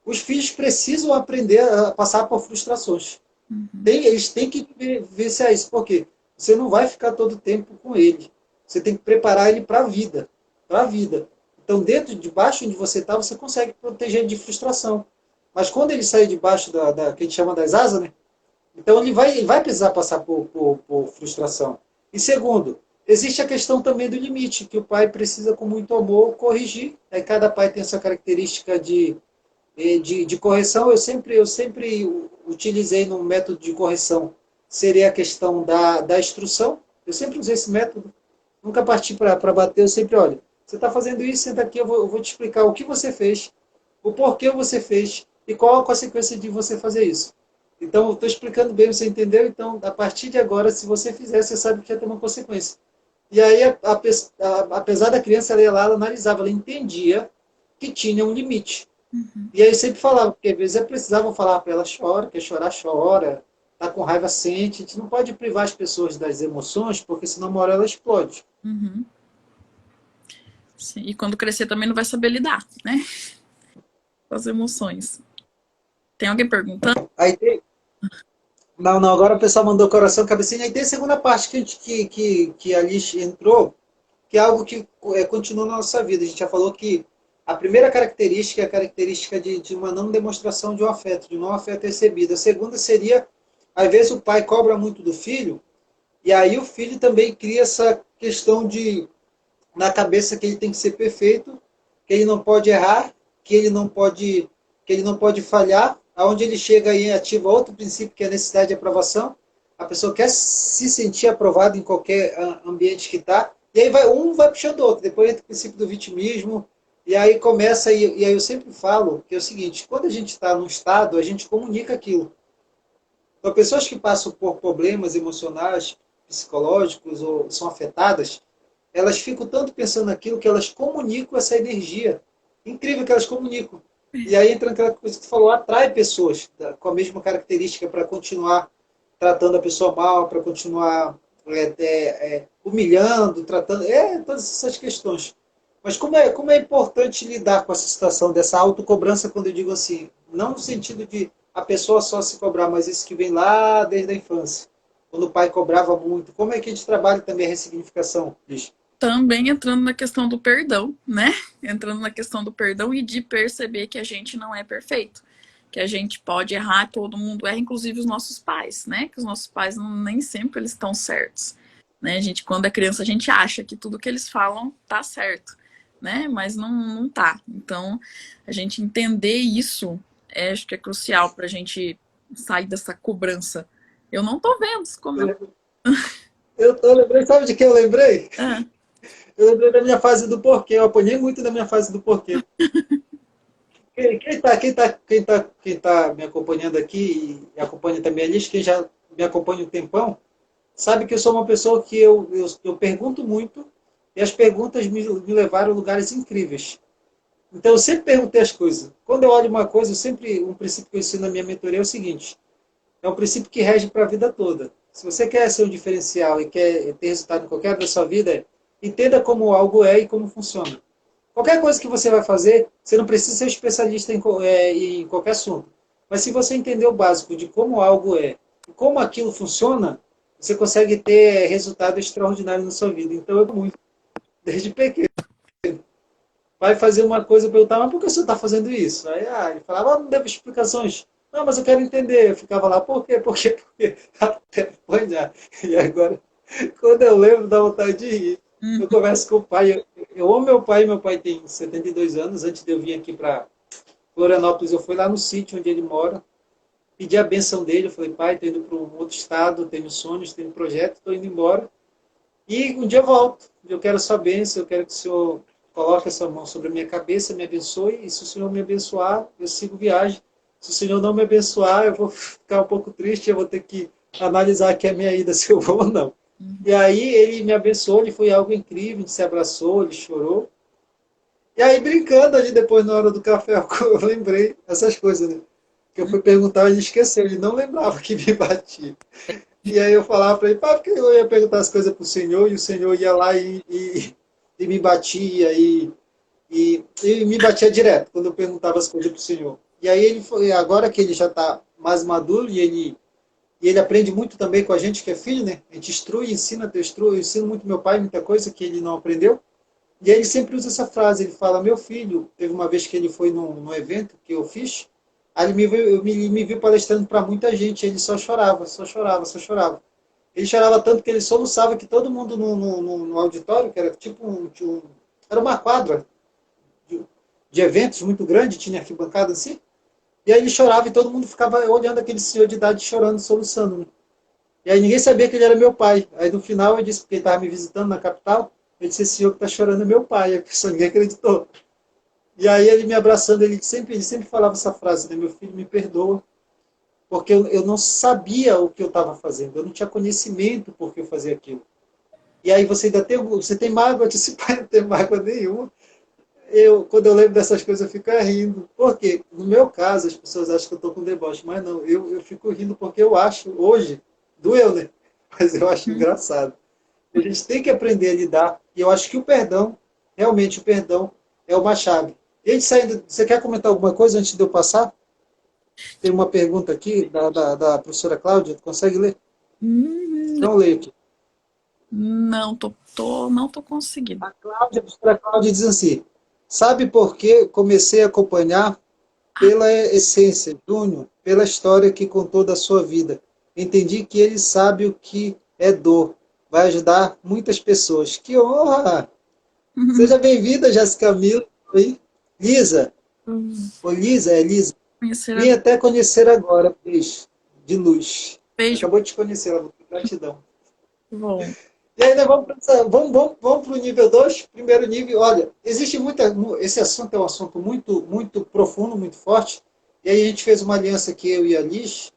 os filhos precisam aprender a passar por frustrações. Uhum. Eles têm que vivenciar isso. Por quê? Você não vai ficar todo o tempo com ele. Você tem que preparar ele para a vida. Para a vida. Então, de baixo onde você está, você consegue proteger ele de frustração. Mas quando ele sair debaixo que a gente chama das asas, né? Então ele vai precisar passar por frustração. E segundo, existe a questão também do limite, que o pai precisa, com muito amor, corrigir. Aí cada pai tem essa característica de correção. Eu sempre utilizei no método de correção, seria a questão da instrução. Eu sempre usei esse método. Nunca parti para bater, eu sempre, olha, você está fazendo isso, senta aqui, eu vou te explicar o que você fez, o porquê você fez e qual a consequência de você fazer isso. Então, eu estou explicando bem, você entendeu? Então, a partir de agora, se você fizer, você sabe que vai ter uma consequência. E aí, apesar da criança, ela ia lá, ela analisava, ela entendia que tinha um limite. Uhum. E aí sempre falava, porque às vezes precisavam falar para ela: chora, quer chorar, chora. está com raiva, sente. A gente não pode privar as pessoas das emoções, porque senão uma hora ela explode. Uhum. Sim. E quando crescer também não vai saber lidar, né? Com as emoções. Tem alguém perguntando? Aí tem... Não, não, agora o pessoal mandou coração, cabecinha. Aí tem a segunda parte que a Liz entrou, que é algo que continua na nossa vida. A gente já falou que a primeira característica é a característica de uma não demonstração de um afeto, de um não afeto recebido. A segunda seria, às vezes o pai cobra muito do filho, e aí o filho também cria essa questão de, na cabeça, que ele tem que ser perfeito, que ele não pode errar, que ele não pode falhar, aonde ele chega e ativa outro princípio, que é a necessidade de aprovação. A pessoa quer se sentir aprovada em qualquer ambiente que está, e aí um vai puxando o outro, depois entra o princípio do vitimismo, e aí começa, e aí eu sempre falo que é o seguinte, quando a gente está num estado, a gente comunica aquilo. Então, pessoas que passam por problemas emocionais, psicológicos, ou são afetadas, elas ficam tanto pensando naquilo que elas comunicam essa energia. Incrível que elas comunicam. E aí entra aquela coisa que tu falou, atrai pessoas com a mesma característica para continuar tratando a pessoa mal, para continuar humilhando, tratando, todas essas questões. Mas como é importante lidar com essa situação dessa autocobrança, quando eu digo assim, não no sentido de a pessoa só se cobrar, mas isso que vem lá desde a infância, quando o pai cobrava muito. Como é que a gente trabalha também a ressignificação, Liz? Também entrando na questão do perdão, né? Entrando na questão do perdão e de perceber que a gente não é perfeito. Que a gente pode errar, todo mundo erra, inclusive os nossos pais, né? Que os nossos pais nem sempre eles estão certos. Né? A gente, quando é criança, a gente acha que tudo que eles falam tá certo, né? Mas não tá. Então, a gente entender isso, acho que é crucial pra gente sair dessa cobrança. Eu não tô vendo como Eu lembrei, sabe de que eu lembrei? Ah, Eu lembrei da minha fase do porquê. Eu apanhei muito da minha fase do porquê. Quem tá me acompanhando aqui e acompanha também a Liz, quem já me acompanha um tempão, sabe que eu sou uma pessoa que eu pergunto muito e as perguntas me levaram a lugares incríveis. Então eu sempre perguntei as coisas. Quando eu olho uma coisa, um princípio que eu ensino na minha mentoria é o seguinte: é um princípio que rege para a vida toda. Se você quer ser um diferencial e quer ter resultado em qualquer área da sua vida, entenda como algo é e como funciona. Qualquer coisa que você vai fazer, você não precisa ser especialista em qualquer assunto. Mas se você entender o básico de como algo é e como aquilo funciona, você consegue ter resultado extraordinário na sua vida. Então, eu muito, desde pequeno. Vai fazer uma coisa, eu perguntava, mas por que você está fazendo isso? Aí ele falava, não deve explicações. Não, mas eu quero entender. Eu ficava lá, por quê? Por quê? Por quê? Até apanhar. E agora, quando eu lembro, dá vontade de rir. Eu converso com o pai. Eu amo meu pai tem 72 anos. Antes de eu vir aqui para Florianópolis, eu fui lá no sítio onde ele mora, pedi a benção dele. Eu falei, pai, estou indo para um outro estado, tenho sonhos, tenho projeto, estou indo embora. E um dia eu volto. Eu quero sua bênção, eu quero que o senhor coloque essa mão sobre a minha cabeça, me abençoe. E se o senhor me abençoar, eu sigo viagem. Se o senhor não me abençoar, eu vou ficar um pouco triste, eu vou ter que analisar aqui a minha ida, se eu vou ou não. E aí ele me abençoou, ele foi algo incrível, a gente se abraçou, ele chorou. E aí, brincando ali depois, na hora do café, eu lembrei essas coisas, né? Que eu fui perguntar, ele esqueceu, ele não lembrava que me batia. E aí eu falava para ele, pá, porque eu ia perguntar as coisas para o senhor, e o senhor ia lá e me batia, e me batia direto, quando eu perguntava as coisas para o senhor. E aí ele foi, agora que ele já está mais maduro, e ele aprende muito também com a gente, que é filho, né? A gente instrui, ensina, eu ensino muito meu pai, muita coisa que ele não aprendeu. E aí ele sempre usa essa frase, ele fala, meu filho, teve uma vez que ele foi num evento que eu fiz, aí me viu palestrando para muita gente, ele só chorava, só chorava, só chorava. Ele chorava tanto que ele soluçava que todo mundo no auditório, que era tipo era uma quadra de eventos muito grande, tinha arquibancada assim, e aí ele chorava e todo mundo ficava olhando aquele senhor de idade chorando, soluçando. Né? E aí ninguém sabia que ele era meu pai. Aí no final eu disse, porque ele estava me visitando na capital, eu disse, esse senhor que está chorando é meu pai. A pessoa ninguém acreditou. E aí ele me abraçando, ele sempre falava essa frase, né? Meu filho, me perdoa, porque eu não sabia o que eu estava fazendo. Eu não tinha conhecimento por que eu fazia aquilo. E aí você ainda tem mágoa, eu disse, pai, não tem mágoa nenhuma. quando eu lembro dessas coisas, eu fico rindo. Por quê? No meu caso, as pessoas acham que eu estou com deboche, mas não, eu fico rindo porque eu acho, hoje, doeu, né? Mas eu acho Hum. engraçado. A gente tem que aprender a lidar, e eu acho que o perdão, realmente o perdão, é uma chave. E a gente saindo, você quer comentar alguma coisa antes de eu passar? Tem uma pergunta aqui da professora Cláudia, tu consegue ler? Hum, Então, leio aqui. não, não tô conseguindo. A professora Cláudia diz assim, sabe por que comecei a acompanhar Ah, pela essência, Júnior, pela história que contou da sua vida. Entendi que ele sabe o que é dor. Vai ajudar muitas pessoas. Que honra! Seja bem-vinda, Jéssica Milo. Oi? Lisa. Oi, Lisa, é Lisa. conhecer Vim agora. até conhecer agora, beijo, de luz. Beijo. Acabou de te conhecer, ela. Gratidão. Bom. E ainda vamos para o nível 2. Primeiro nível, olha, existe muita. Esse assunto é um assunto muito profundo, muito forte. E aí a gente fez uma aliança aqui, eu e a Liz,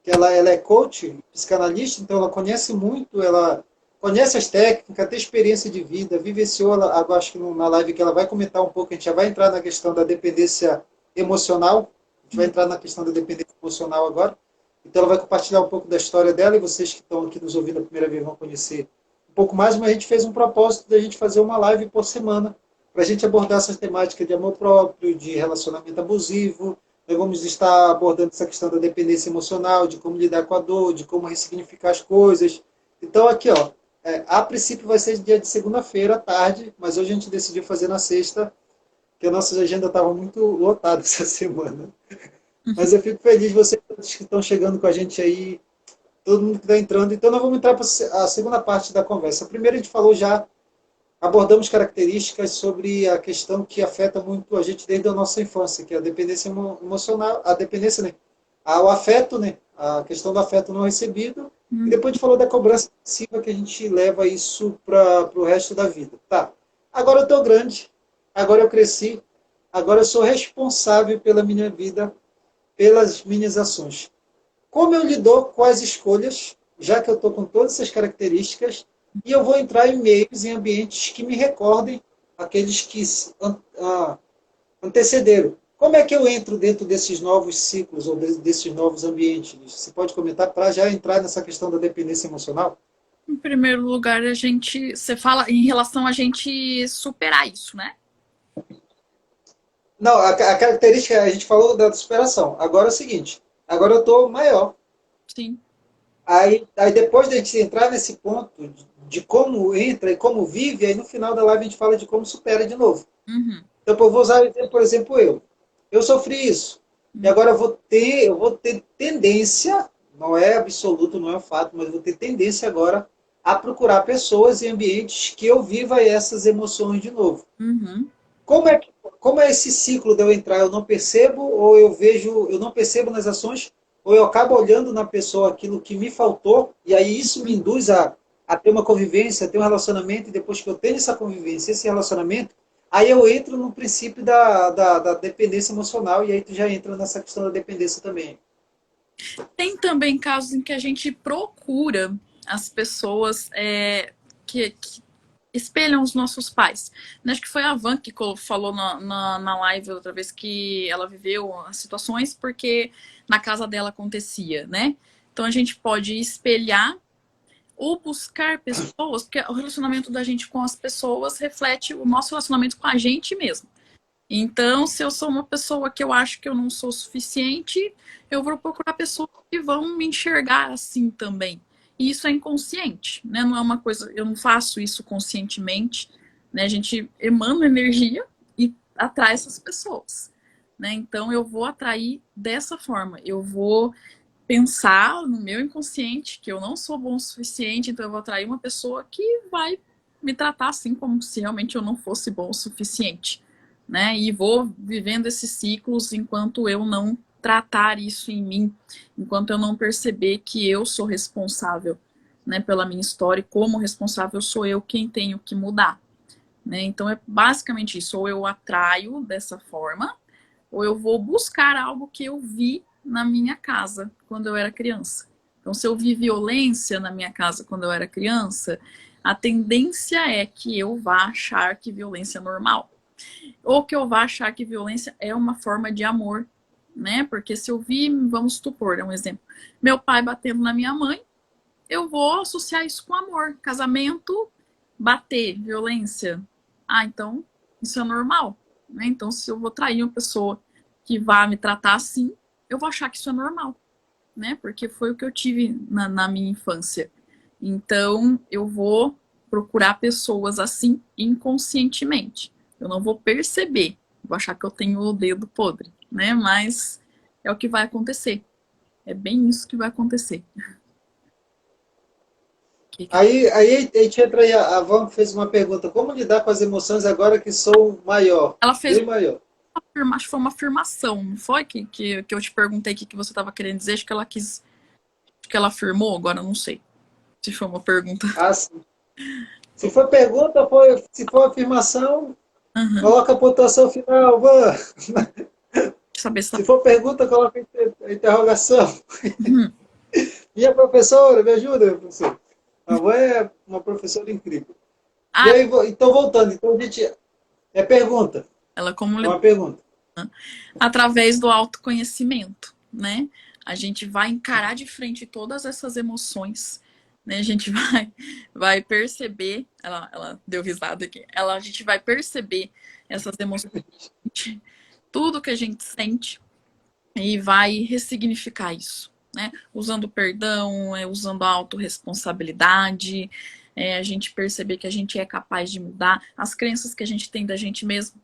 que ela é coach, psicanalista, então ela conhece muito, ela conhece as técnicas, tem experiência de vida, vivenciou, agora acho que na live que ela vai comentar um pouco, a gente já vai entrar na questão da dependência emocional, a gente vai entrar na questão da dependência emocional agora. Então ela vai compartilhar um pouco da história dela e vocês que estão aqui nos ouvindo a primeira vez vão conhecer um pouco mais, mas a gente fez um propósito da gente fazer uma live por semana para a gente abordar essas temáticas de amor próprio, de relacionamento abusivo. Nós vamos estar abordando essa questão da dependência emocional, de como lidar com a dor, de como ressignificar as coisas. Então aqui, ó, a princípio vai ser dia de segunda-feira à tarde, mas hoje a gente decidiu fazer na sexta, porque a nossa agenda estava muito lotada essa semana. Mas eu fico feliz de vocês que estão chegando com a gente aí, todo mundo que está entrando. Então, nós vamos entrar para a segunda parte da conversa. Primeiro, a gente falou já, abordamos características sobre a questão que afeta muito a gente desde a nossa infância, que é a dependência emocional, a dependência, né? O afeto, né? A questão do afeto não recebido. E Hum. depois a gente falou da cobrança excessiva, que a gente leva isso para o resto da vida. Tá. Agora eu estou grande, agora eu cresci, agora eu sou responsável pela minha vida, pelas minhas ações. Como eu lido com as escolhas, já que eu estou com todas essas características, e eu vou entrar em meios, em ambientes que me recordem aqueles que antecederam. Como é que eu entro dentro desses novos ciclos ou desses novos ambientes? Você pode comentar para já entrar nessa questão da dependência emocional? Em primeiro lugar, você fala em relação a gente superar isso, né? Não, a característica, a gente falou da superação. Agora é o seguinte, agora eu estou maior. Sim. Aí depois da gente entrar nesse ponto de como entra e como vive, aí no final da live a gente fala de como supera de novo. Uhum. Então, eu vou usar, por exemplo, eu. Eu sofri isso. E Uhum. agora eu vou ter tendência, não é absoluto, não é um fato, mas eu vou ter tendência agora a procurar pessoas e ambientes que eu viva essas emoções de novo. Uhum. Como é esse ciclo de eu entrar? Eu não percebo, ou eu vejo, eu não percebo nas ações, ou eu acabo olhando na pessoa aquilo que me faltou, e aí isso me induz a ter uma convivência, a ter um relacionamento, e depois que eu tenho essa convivência, esse relacionamento, aí eu entro no princípio da dependência emocional, e aí tu já entra nessa questão da dependência também. Tem também casos em que a gente procura as pessoas que espelham os nossos pais. Acho que foi a Van que falou na live outra vez que ela viveu as situações porque na casa dela acontecia, né? Então a gente pode espelhar ou buscar pessoas, porque o relacionamento da gente com as pessoas reflete o nosso relacionamento com a gente mesmo. Então, se eu sou uma pessoa que eu acho que eu não sou suficiente, eu vou procurar pessoas que vão me enxergar assim também. E isso é inconsciente, né? Não é uma coisa, eu não faço isso conscientemente, né? A gente emana energia e atrai essas pessoas, né? Então, eu vou atrair dessa forma. Eu vou pensar no meu inconsciente que eu não sou bom o suficiente, então eu vou atrair uma pessoa que vai me tratar assim como se realmente eu não fosse bom o suficiente, né? E vou vivendo esses ciclos enquanto eu não tratar isso em mim, enquanto eu não perceber que eu sou responsável, né, pela minha história e como responsável sou eu quem tenho que mudar, né? Então é basicamente isso, ou eu atraio dessa forma, ou eu vou buscar algo que eu vi na minha casa quando eu era criança. Então, se eu vi violência na minha casa quando eu era criança, a tendência é que eu vá achar que violência é normal. Ou que eu vá achar que violência é uma forma de amor, né? Porque se eu vi, vamos supor, é um exemplo, meu pai batendo na minha mãe, eu vou associar isso com amor. Casamento, bater, violência. Ah, então isso é normal, né? Então se eu vou trair uma pessoa que vá me tratar assim, eu vou achar que isso é normal, né? Porque foi o que eu tive na minha infância. Então eu vou procurar pessoas assim inconscientemente. Eu não vou perceber, vou achar que eu tenho o dedo podre, né? Mas é o que vai acontecer. É bem isso que vai acontecer. Aí a gente entra aí, a Van fez uma pergunta, como lidar com as emoções agora que sou maior? Ela fez Bem maior. acho que foi uma afirmação, não foi? Que eu te perguntei o que você estava querendo dizer, acho que ela quis. Acho que ela afirmou, agora eu não sei se foi uma pergunta. Ah, sim. Se for pergunta, foi, se for afirmação, Uhum. coloca a pontuação final, Van. Saber se tá... Se for pergunta, coloca a interrogação. Uhum. Minha professora, me ajuda, professor. A Van é uma professora incrível. E Ah, aí, então voltando, então a gente. É pergunta. ela como É lidar uma pergunta. através do autoconhecimento, né? A gente vai encarar de frente todas essas emoções, né? A gente vai perceber, ela deu risada aqui, a gente vai perceber essas emoções, tudo que a gente sente e vai ressignificar isso, né? Usando perdão, usando a autorresponsabilidade, a gente perceber que a gente é capaz de mudar as crenças que a gente tem da gente mesmo,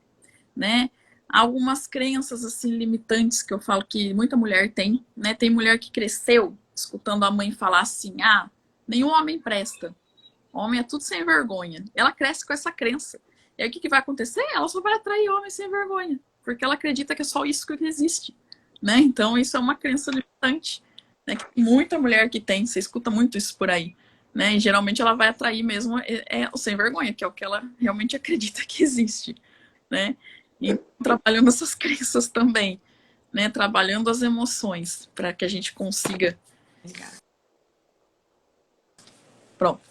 né? Algumas crenças assim limitantes que eu falo que muita mulher tem, né? Tem mulher que cresceu escutando a mãe falar assim: "Ah, nenhum homem presta. Homem é tudo sem vergonha". Ela cresce com essa crença. E aí o que vai acontecer? Ela só vai atrair homem sem vergonha, porque ela acredita que é só isso que existe, né? Então isso é uma crença limitante, né? Que muita mulher que tem, você escuta muito isso por aí, né? E geralmente ela vai atrair mesmo o sem vergonha, que é o que ela realmente acredita que existe, né? E trabalhando essas crenças também, né? Trabalhando as emoções para que a gente consiga. Pronto.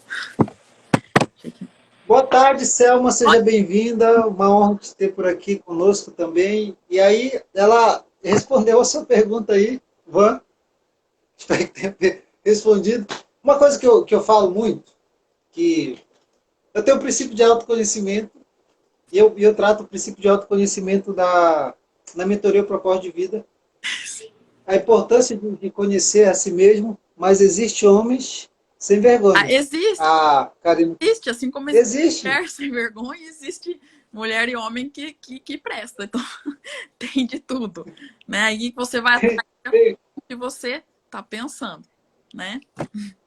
Boa tarde, Selma, seja bem-vinda. Uma honra te ter por aqui conosco também. E aí, ela respondeu a sua pergunta aí, Van. Espero que tenha respondido. Uma coisa que eu falo muito, que eu tenho o princípio de autoconhecimento, e eu trato o princípio de autoconhecimento na mentoria Propósito de Vida. A importância de conhecer a si mesmo, mas existe homens sem Ah, vergonha. existe, Ah, Karina, existe, assim como existe existe. mulher sem vergonha, existe mulher e homem que presta. Então, tem de tudo, né? Aí você vai atrás do que você tá pensando, né?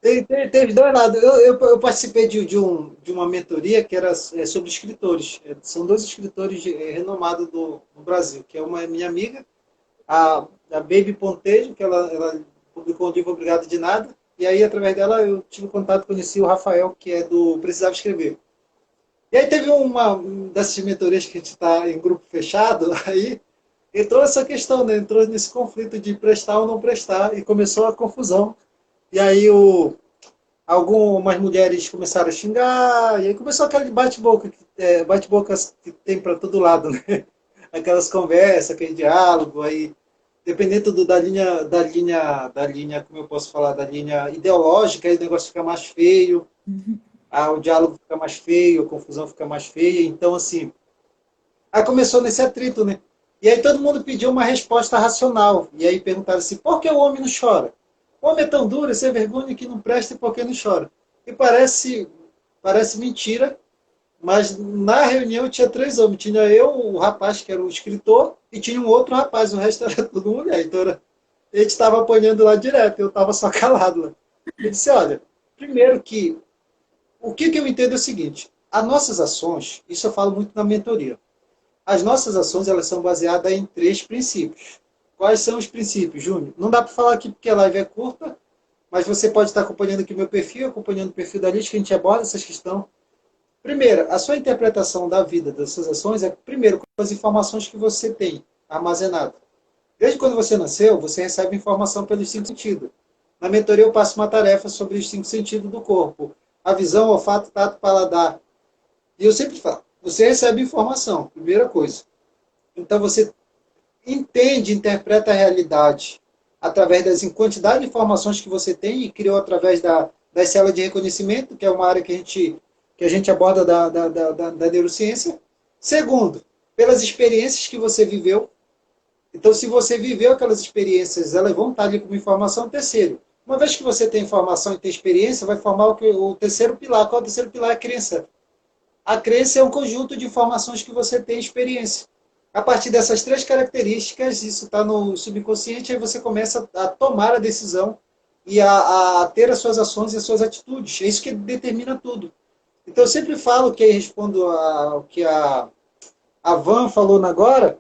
Teve dois lados. Eu participei de uma mentoria que era sobre escritores. São dois escritores renomados do Brasil, que é uma minha amiga, a Baby Pontejo, que ela publicou um livro Obrigado de Nada, e aí, através dela, eu tive contato, conheci o Rafael, que é do Precisava Escrever. E aí teve uma dessas mentorias que a gente está em grupo fechado, aí entrou essa questão, né? Entrou nesse conflito de prestar ou não prestar, e começou a confusão. E aí algumas mulheres começaram a xingar, e aí começou aquele bate-boca, bate-bocas que tem para todo lado, né? Aquelas conversas, aquele diálogo, aí dependendo da linha, como eu posso falar, da linha ideológica, aí o negócio fica mais feio, o diálogo fica mais feio, a confusão fica mais feia, então assim, aí começou nesse atrito, né? E aí todo mundo pediu uma resposta racional, e aí perguntaram assim, por que o homem não chora? O homem é tão duro, sem vergonha que não presta e por que não chora? E parece mentira, mas na reunião tinha três homens. Tinha eu, o rapaz que era o escritor, e tinha um outro rapaz, o resto era tudo mulher. Então a gente estava apanhando lá direto, eu estava só calado lá. Eu disse, olha, primeiro que o que eu entendo é o seguinte, as nossas ações, isso eu falo muito na mentoria, as nossas ações elas são baseadas em três princípios. Quais são os princípios, Júnior? Não dá para falar aqui porque a live é curta, mas você pode estar acompanhando aqui o meu perfil, acompanhando o perfil da Liz, que a gente aborda essas questões. Primeiro, a sua interpretação da vida, das suas ações, é primeiro com as informações que você tem armazenado. Desde quando você nasceu, você recebe informação pelos cinco sentidos. Na mentoria eu passo uma tarefa sobre os cinco sentidos do corpo. A visão, olfato, tato, paladar. E eu sempre falo, Você recebe informação, primeira coisa. Então você entende, interpreta a realidade através das quantidade de informações que você tem e criou através das células de reconhecimento, que é uma área que a gente aborda da neurociência. Segundo, pelas experiências que você viveu. Então, se você viveu aquelas experiências, elas vão estar ali como informação. Terceiro, uma vez que você tem informação e tem experiência, vai formar o terceiro pilar. Qual é o terceiro pilar? A crença. A crença é um conjunto de informações que você tem experiência. A partir dessas três características, isso está no subconsciente, aí você começa a tomar a decisão e a ter as suas ações e as suas atitudes. É isso que determina tudo. Então, eu sempre falo, que aí respondo ao que a Van falou agora,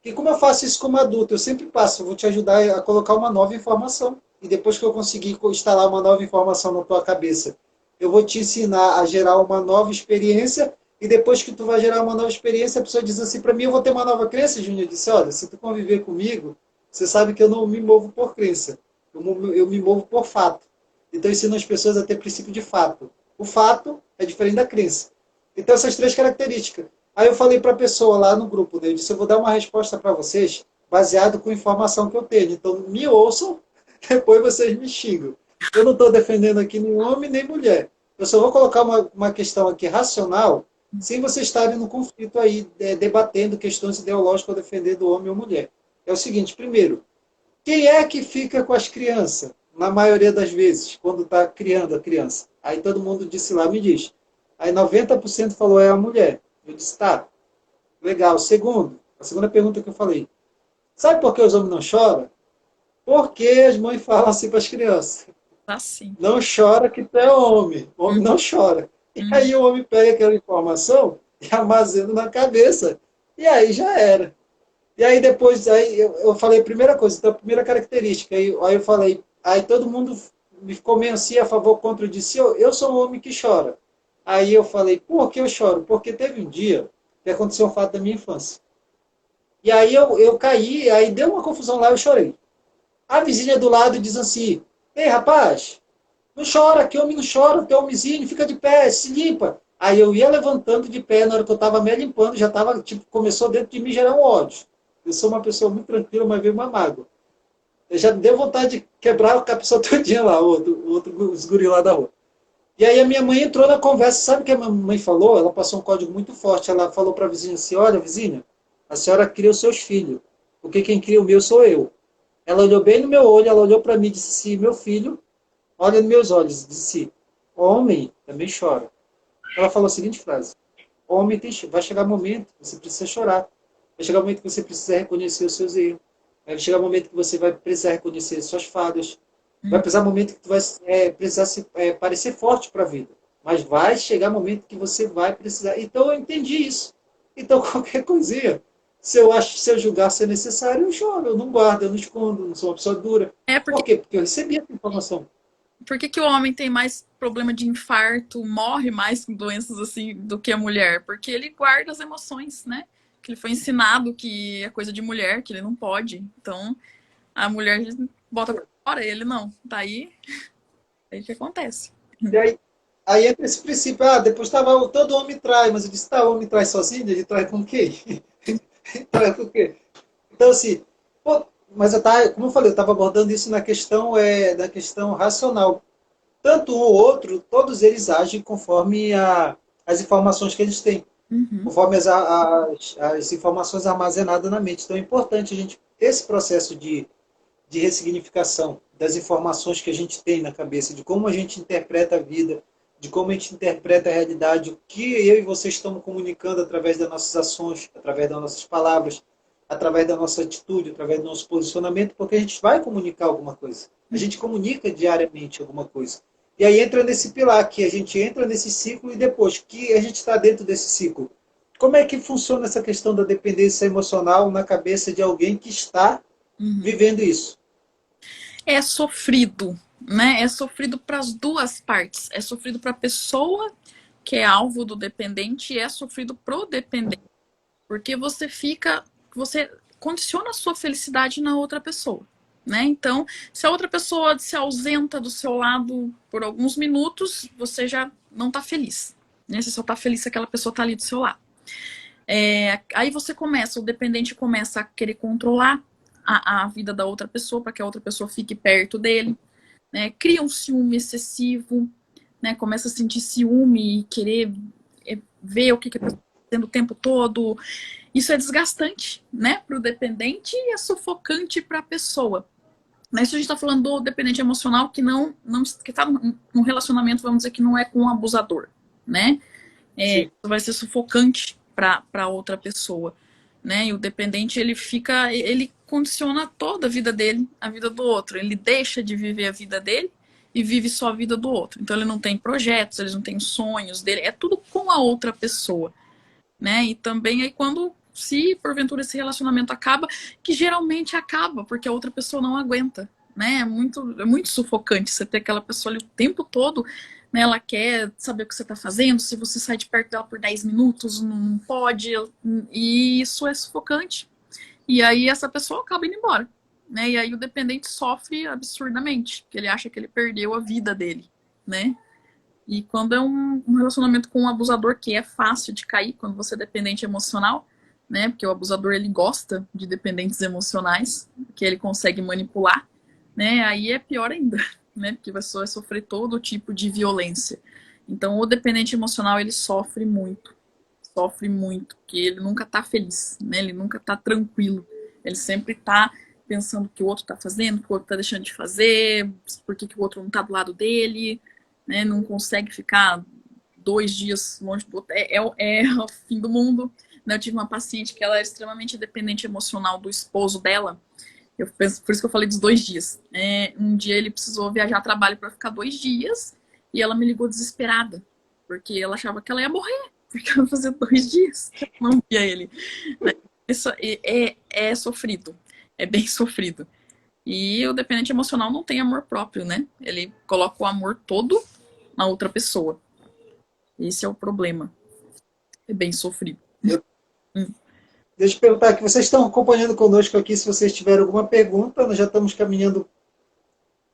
que como eu faço isso como adulto, eu sempre passo, eu vou te ajudar a colocar uma nova informação. E depois que eu conseguir instalar uma nova informação na tua cabeça, eu vou te ensinar a gerar uma nova experiência. E depois que tu vai gerar uma nova experiência, a pessoa diz assim para mim, eu vou ter uma nova crença, Júnior. Eu disse, olha, se tu conviver comigo, você sabe que eu não me movo por crença. Eu me movo por fato. Então eu ensino as pessoas a ter princípio de fato. O fato é diferente da crença. Então essas três características. Aí eu falei para a pessoa lá no grupo, né? Eu disse, eu vou dar uma resposta para vocês baseado com informação que eu tenho. Então me ouçam, depois vocês me xingam. Eu não estou defendendo aqui nem homem nem mulher. Eu só vou colocar uma questão aqui racional, sem vocês estarem no conflito aí, debatendo questões ideológicas ou defendendo homem ou mulher. É o seguinte, primeiro, quem é que fica com as crianças? Na maioria das vezes, quando está criando a criança. Aí todo mundo disse lá, me diz. Aí 90% falou é a mulher. Eu disse, tá, legal. Segundo, a segunda pergunta que eu falei, sabe por que os homens não choram? Porque as mães falam assim para as crianças. Assim. Não chora que tu é homem. O homem não chora. E aí o homem pega aquela informação e armazena na cabeça. E aí já era. E aí depois, aí eu falei a primeira coisa, então a primeira característica. Aí eu falei, aí todo mundo me ficou meio assim, a favor, contra, eu disse, eu sou um homem que chora. Aí eu falei, por que eu choro? Porque teve um dia que aconteceu um fato da minha infância. E aí eu caí, aí deu uma confusão lá, eu chorei. A vizinha do lado diz assim, ei rapaz, não chora, que homem não chora, que homenzinho, fica de pé, se limpa. Aí eu ia levantando de pé, na hora que eu estava me limpando, já estava, tipo, começou dentro de mim gerar um ódio. Eu sou uma pessoa muito tranquila, mas veio uma mágoa. Eu já deu vontade de quebrar a pessoa todinha lá, os guri lá da rua. E aí a minha mãe entrou na conversa, sabe o que a minha mãe falou? Ela passou um código muito forte, ela falou para a vizinha assim, olha vizinha, a senhora cria os seus filhos, porque quem cria o meu sou eu. Ela olhou bem no meu olho, ela olhou para mim e disse assim, meu filho, olha nos meus olhos, disse, homem também chora. Ela falou a seguinte frase, homem vai chegar um momento que você precisa chorar, vai chegar um momento que você precisa reconhecer os seus erros, vai chegar um momento que você vai precisar reconhecer suas falhas, vai precisar um momento que tu vai precisar parecer forte para a vida, mas vai chegar um momento que você vai precisar. Então eu entendi isso. Então qualquer coisinha, se eu julgar ser necessário, eu choro, eu não guardo, eu não escondo, não sou uma pessoa dura. É Por porque quê? Porque eu recebi essa informação. Por que que o homem tem mais problema de infarto, morre mais com doenças assim do que a mulher? Porque ele guarda as emoções, né? Que ele foi ensinado que é coisa de mulher, que ele não pode. Então, a mulher bota pra fora, ele não. Daí, aí que acontece. E aí entra esse princípio, depois tava, todo homem trai, mas eu disse, tá, o homem trai sozinho? Ele trai com quem? Trai com quê? Então, assim, pô, mas como eu falei, eu estava abordando isso na questão racional. Tanto um ou outro, todos eles agem conforme as informações que eles têm, Uhum. conforme as informações armazenadas na mente. Então é importante a gente ter esse processo de ressignificação das informações que a gente tem na cabeça, de como a gente interpreta a vida, de como a gente interpreta a realidade, o que eu e você estamos comunicando através das nossas ações, através das nossas palavras, através da nossa atitude, através do nosso posicionamento, porque a gente vai comunicar alguma coisa. A gente comunica diariamente alguma coisa. E aí entra nesse pilar, que a gente entra nesse ciclo e depois que a gente está dentro desse ciclo. Como é que funciona essa questão da dependência emocional na cabeça de alguém que está vivendo isso? É sofrido, né? É sofrido para as duas partes. É sofrido para a pessoa que é alvo do dependente e é sofrido pro dependente. Porque você condiciona a sua felicidade na outra pessoa, né? Então, se a outra pessoa se ausenta do seu lado por alguns minutos, você já não tá feliz, né? Você só tá feliz se aquela pessoa tá ali do seu lado. Aí o dependente começa a querer controlar a vida da outra pessoa para que a outra pessoa fique perto dele, né? Cria um ciúme excessivo, né? Começa a sentir ciúme e querer ver o que a pessoa está fazendo o tempo todo. Isso é desgastante, né, para o dependente e é sufocante para a pessoa. Mas isso a gente está falando do dependente emocional que que está num relacionamento, vamos dizer, que não é com um abusador, né? Isso vai ser sufocante para outra pessoa, né? E o dependente, ele condiciona toda a vida dele, a vida do outro. Ele deixa de viver a vida dele e vive só a vida do outro. Então ele não tem projetos, ele não tem sonhos dele, é tudo com a outra pessoa, né? E também aí se porventura esse relacionamento acaba, que geralmente acaba, porque a outra pessoa não aguenta, né? É muito sufocante você ter aquela pessoa ali o tempo todo, né? Ela quer saber o que você está fazendo, se você sai de perto dela por 10 minutos, não pode, e isso é sufocante. E aí essa pessoa acaba indo embora, né? E aí o dependente sofre absurdamente, porque ele acha que ele perdeu a vida dele, né? E quando é um relacionamento com um abusador, que é fácil de cair quando você é dependente emocional, né? Porque o abusador, ele gosta de dependentes emocionais, que ele consegue manipular, né? Aí é pior ainda, né? Porque você vai sofrer todo tipo de violência. Então, o dependente emocional, ele sofre muito, porque ele nunca tá feliz, né? Ele nunca tá tranquilo. Ele sempre tá pensando o que o outro tá fazendo, o que o outro tá deixando de fazer, por que o outro não tá do lado dele, né? Não consegue ficar 2 dias longe do outro. É o fim do mundo. Eu tive uma paciente que ela era extremamente dependente emocional do esposo dela. Por isso que eu falei dos 2 dias. Um dia ele precisou viajar a trabalho para ficar 2 dias e ela me ligou desesperada, porque ela achava que ela ia morrer, porque ela fazia 2 dias que eu não via ele. Isso é sofrido, é bem sofrido. E o dependente emocional não tem amor próprio, né? Ele coloca o amor todo na outra pessoa. Esse é o problema. É bem sofrido. Hum. Deixa eu perguntar aqui, vocês estão acompanhando conosco aqui, se vocês tiverem alguma pergunta, nós já estamos caminhando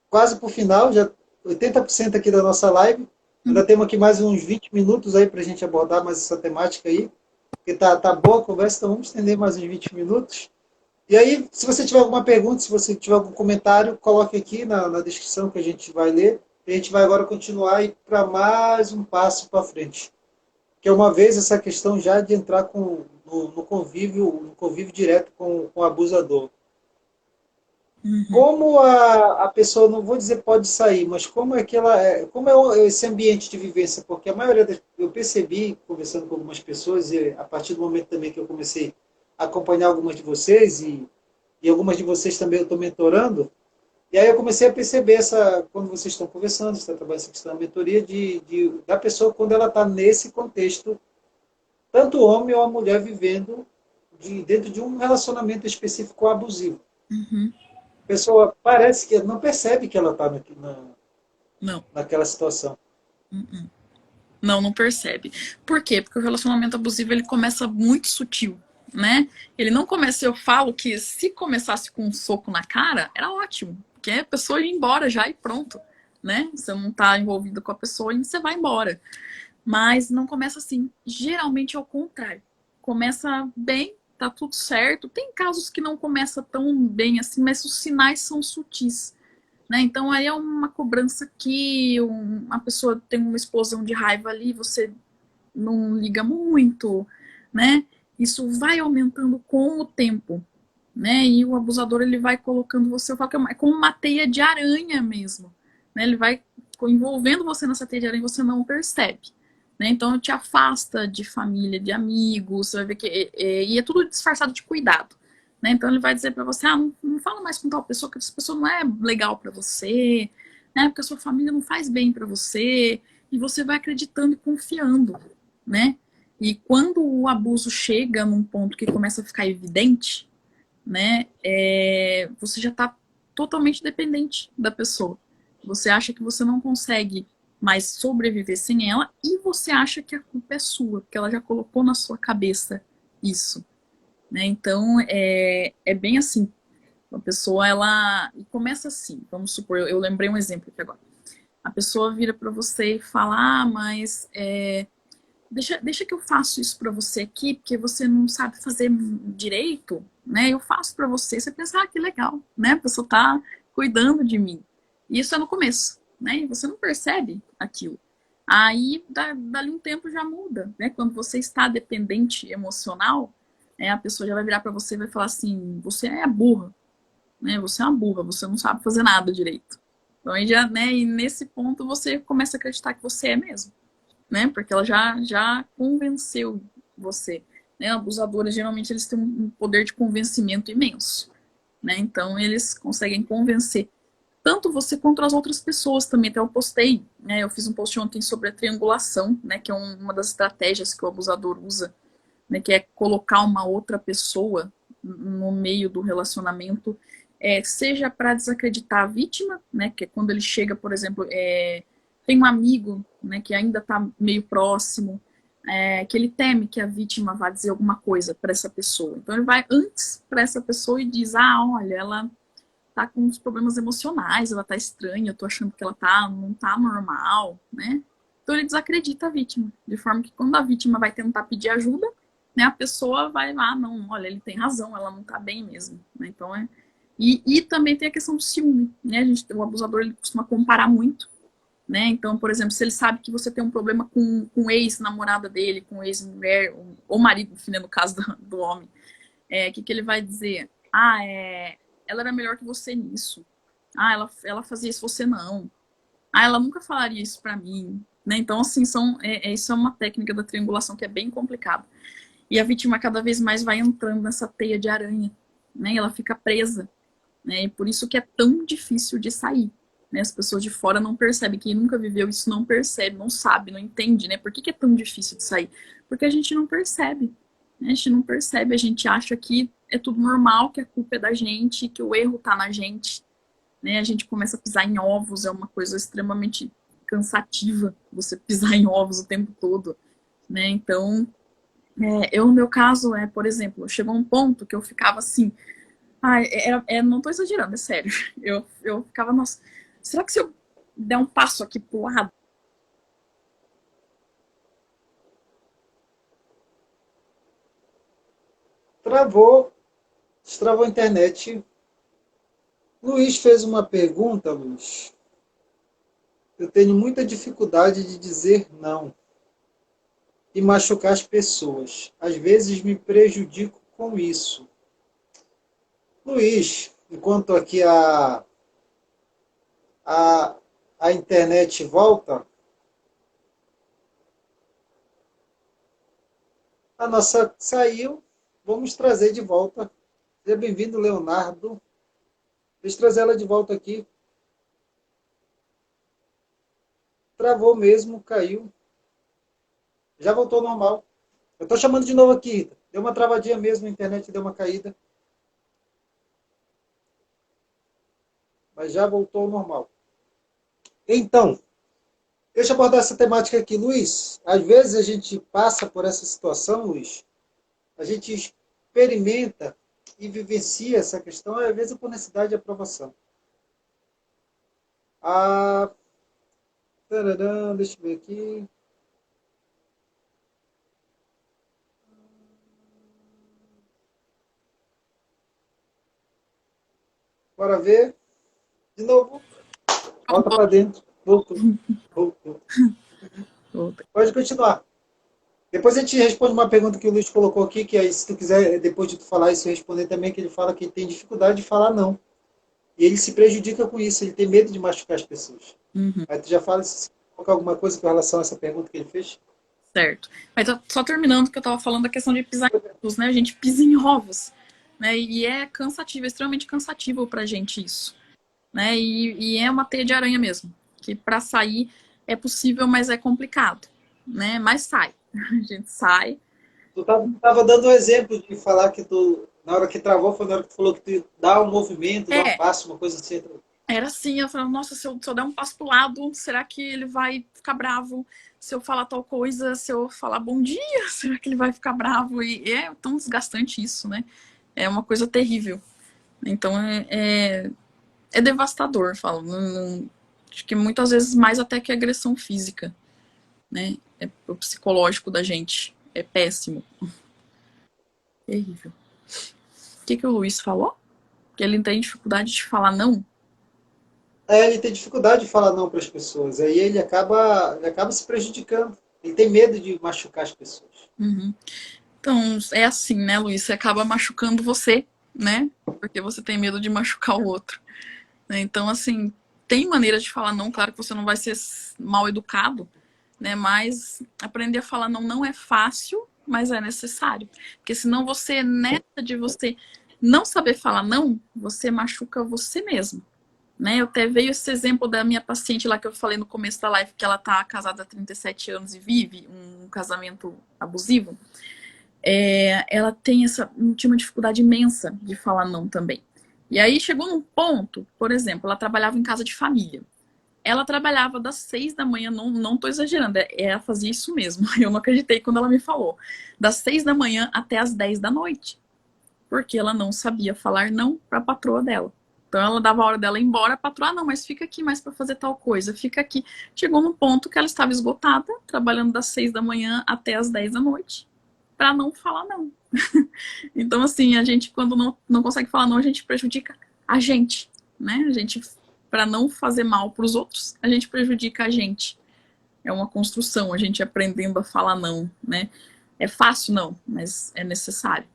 quase para o final, já 80% aqui da nossa live. Ainda temos aqui mais uns 20 minutos aí para a gente abordar mais essa temática aí, porque tá boa a conversa, então vamos estender mais uns 20 minutos. E aí, se você tiver alguma pergunta, se você tiver algum comentário, coloque aqui na descrição que a gente vai ler. E a gente vai agora continuar e ir para mais um passo para frente. Que é uma vez essa questão já de entrar no convívio direto com o abusador. Uhum. Como a pessoa, não vou dizer pode sair, mas como é que como é esse ambiente de vivência? Porque a maioria eu percebi, conversando com algumas pessoas, e a partir do momento também que eu comecei a acompanhar algumas de vocês, e algumas de vocês também eu estou mentorando, e aí eu comecei a perceber quando vocês estão conversando, está trabalhando essa questão da mentoria, da pessoa quando ela está nesse contexto, tanto o homem ou a mulher vivendo dentro de um relacionamento específico abusivo. Uhum. A pessoa parece que não percebe que ela está Não. naquela situação. Uhum. Não percebe. Por quê? Porque o relacionamento abusivo, ele começa muito sutil, né? Ele não começa, eu falo que se começasse com um soco na cara, era ótimo, porque a pessoa ia embora já e pronto, né? Você não tá envolvido com a pessoa e você vai embora. Mas não começa assim. Geralmente é o contrário. Começa bem, tá tudo certo. Tem casos que não começa tão bem assim, mas os sinais são sutis, né? Então aí é uma cobrança aqui, uma pessoa tem uma explosão de raiva ali, você não liga muito, né? Isso vai aumentando com o tempo, né? E o abusador, ele vai colocando você, eu falo que é como uma teia de aranha mesmo, né? Ele vai envolvendo você nessa teia de aranha e você não percebe, né? Então te afasta de família, de amigos, você vai ver que e é tudo disfarçado de cuidado, né? Então ele vai dizer para você, não fala mais com tal pessoa, que essa pessoa não é legal para você, né? Porque a sua família não faz bem para você, e você vai acreditando e confiando, né? E quando o abuso chega num ponto que começa a ficar evidente, né? Você já está totalmente dependente da pessoa. Você acha que você não consegue mais sobreviver sem ela e você acha que a culpa é sua, porque ela já colocou na sua cabeça isso, né? Então é bem assim. A pessoa, ela começa assim. Vamos supor, eu lembrei um exemplo aqui agora. A pessoa vira para você e fala, mas deixa que eu faço isso para você aqui, porque você não sabe fazer direito, né? Eu faço para você. Você pensa, ah, que legal, né? A pessoa tá cuidando de mim. E isso é no começo, né? E você não percebe aquilo. Aí, dali um tempo já muda, né? Quando você está dependente emocional, a pessoa já vai virar para você e vai falar assim, você é burra, né? Você é uma burra, você não sabe fazer nada direito. Então, aí já, né? E nesse ponto você começa a acreditar que você é mesmo, né? Porque ela já convenceu você, né? Abusadores geralmente eles têm um poder de convencimento imenso, né? Então eles conseguem convencer tanto você quanto as outras pessoas também. Até eu postei, né? Eu fiz um post ontem sobre a triangulação, né? Que é uma das estratégias que o abusador usa, né? Que é colocar uma outra pessoa no meio do relacionamento, seja para desacreditar a vítima, né? Que é quando ele chega, por exemplo, tem um amigo, né, que ainda está meio próximo, que ele teme que a vítima vá dizer alguma coisa para essa pessoa. Então ele vai antes para essa pessoa e diz, ah, olha, ela tá com uns problemas emocionais, ela tá estranha, eu tô achando que ela não tá normal, né? Então ele desacredita a vítima, de forma que quando a vítima vai tentar pedir ajuda, né, a pessoa vai lá, não, olha, ele tem razão, ela não tá bem mesmo, né? Então e também tem a questão do ciúme, né? O abusador ele costuma comparar muito, né? Então, por exemplo, se ele sabe que você tem um problema com ex-namorada dele, com ex-mulher, ou marido, né, no caso do homem, que ele vai dizer? Ah, ela era melhor que você nisso. Ah, ela fazia isso, você não. Ah, ela nunca falaria isso pra mim. Né? Então, assim, isso é uma técnica da triangulação que é bem complicada. E a vítima cada vez mais vai entrando nessa teia de aranha, né? E ela fica presa, né? E por isso que é tão difícil de sair. Né? As pessoas de fora não percebem. Quem nunca viveu isso não percebe, não sabe, não entende, né? Por que é tão difícil de sair? Porque a gente não percebe. Né? A gente não percebe, a gente acha que é tudo normal, que a culpa é da gente, que o erro tá na gente. Né? A gente começa a pisar em ovos, é uma coisa extremamente cansativa, você pisar em ovos o tempo todo. Né? Então, eu, no meu caso, por exemplo, chegou um ponto que eu ficava assim, não tô exagerando, é sério. Eu ficava, nossa, será que se eu der um passo aqui pro lado? Destravou a internet. Luiz fez uma pergunta, Luiz. Eu tenho muita dificuldade de dizer não e machucar as pessoas. Às vezes me prejudico com isso. Luiz, enquanto aqui a, a internet volta, a nossa saiu, vamos trazer de volta. Seja bem-vindo, Leonardo. Deixa eu trazer ela de volta aqui. Travou mesmo, caiu. Já voltou ao normal. Eu estou chamando de novo aqui. Deu uma travadinha mesmo, a internet deu uma caída. Mas já voltou ao normal. Então, deixa eu abordar essa temática aqui, Luiz. Às vezes a gente passa por essa situação, Luiz. A gente experimenta e vivencia essa questão, às vezes por necessidade de aprovação. Deixa eu ver aqui. Bora ver. De novo. Volta para dentro. Voltou. Voltou. Pode continuar. Depois a gente responde uma pergunta que o Luiz colocou aqui, que aí se tu quiser, depois de tu falar isso, responder também, que ele fala que tem dificuldade de falar não. E ele se prejudica com isso, ele tem medo de machucar as pessoas. Uhum. Aí tu já fala se colocar alguma coisa com relação a essa pergunta que ele fez? Certo. Mas só terminando que eu estava falando da questão de pisar em ovos, né? A gente pisa em ovos, né? E é cansativo, é extremamente cansativo pra gente isso, né? E é uma teia de aranha mesmo, que para sair é possível, mas é complicado, né? Mas sai, a gente sai. Tu estava dando um exemplo de falar que tu, na hora que travou, foi na hora que tu falou que tu dá um movimento, dá um passo, uma coisa assim. Era assim, eu falava, nossa, se eu der um passo pro lado, será que ele vai ficar bravo? Se eu falar tal coisa, se eu falar bom dia, será que ele vai ficar bravo? E é tão desgastante isso, né? É uma coisa terrível. Então é devastador, falo. Acho que muitas vezes mais até que agressão física, né? O psicológico da gente é péssimo. Terrível. O que o Luiz falou? Que ele tem dificuldade de falar não? Ele tem dificuldade de falar não para as pessoas. Aí ele acaba se prejudicando. Ele tem medo de machucar as pessoas. Uhum. Então, é assim, né, Luiz? Você acaba machucando você, né? Porque você tem medo de machucar o outro. Então, assim, tem maneira de falar não. Claro que você não vai ser mal educado, né? Mas aprender a falar não não é fácil, mas é necessário. Porque senão você, nessa de você não saber falar não, você machuca você mesmo. Né? Eu até veio esse exemplo da minha paciente lá que eu falei no começo da live, que ela tá casada há 37 anos e vive um casamento abusivo. Ela tinha uma dificuldade imensa de falar não também. E aí chegou num ponto, por exemplo, ela trabalhava em casa de família. Ela trabalhava das 6 da manhã, não tô exagerando, ela fazia isso mesmo. Eu não acreditei quando ela me falou. Das 6 da manhã até as 10 da noite. Porque ela não sabia falar não para a patroa dela. Então ela dava a hora dela ir embora, a patroa, não, mas fica aqui mais para fazer tal coisa, fica aqui. Chegou num ponto que ela estava esgotada, trabalhando das 6 da manhã até as 10 da noite, para não falar não. Então, assim, a gente, quando não consegue falar não, a gente prejudica a gente, né? A gente, para não fazer mal para os outros, a gente prejudica a gente. É uma construção, a gente aprendendo a falar não, né? É fácil, não, mas é necessário.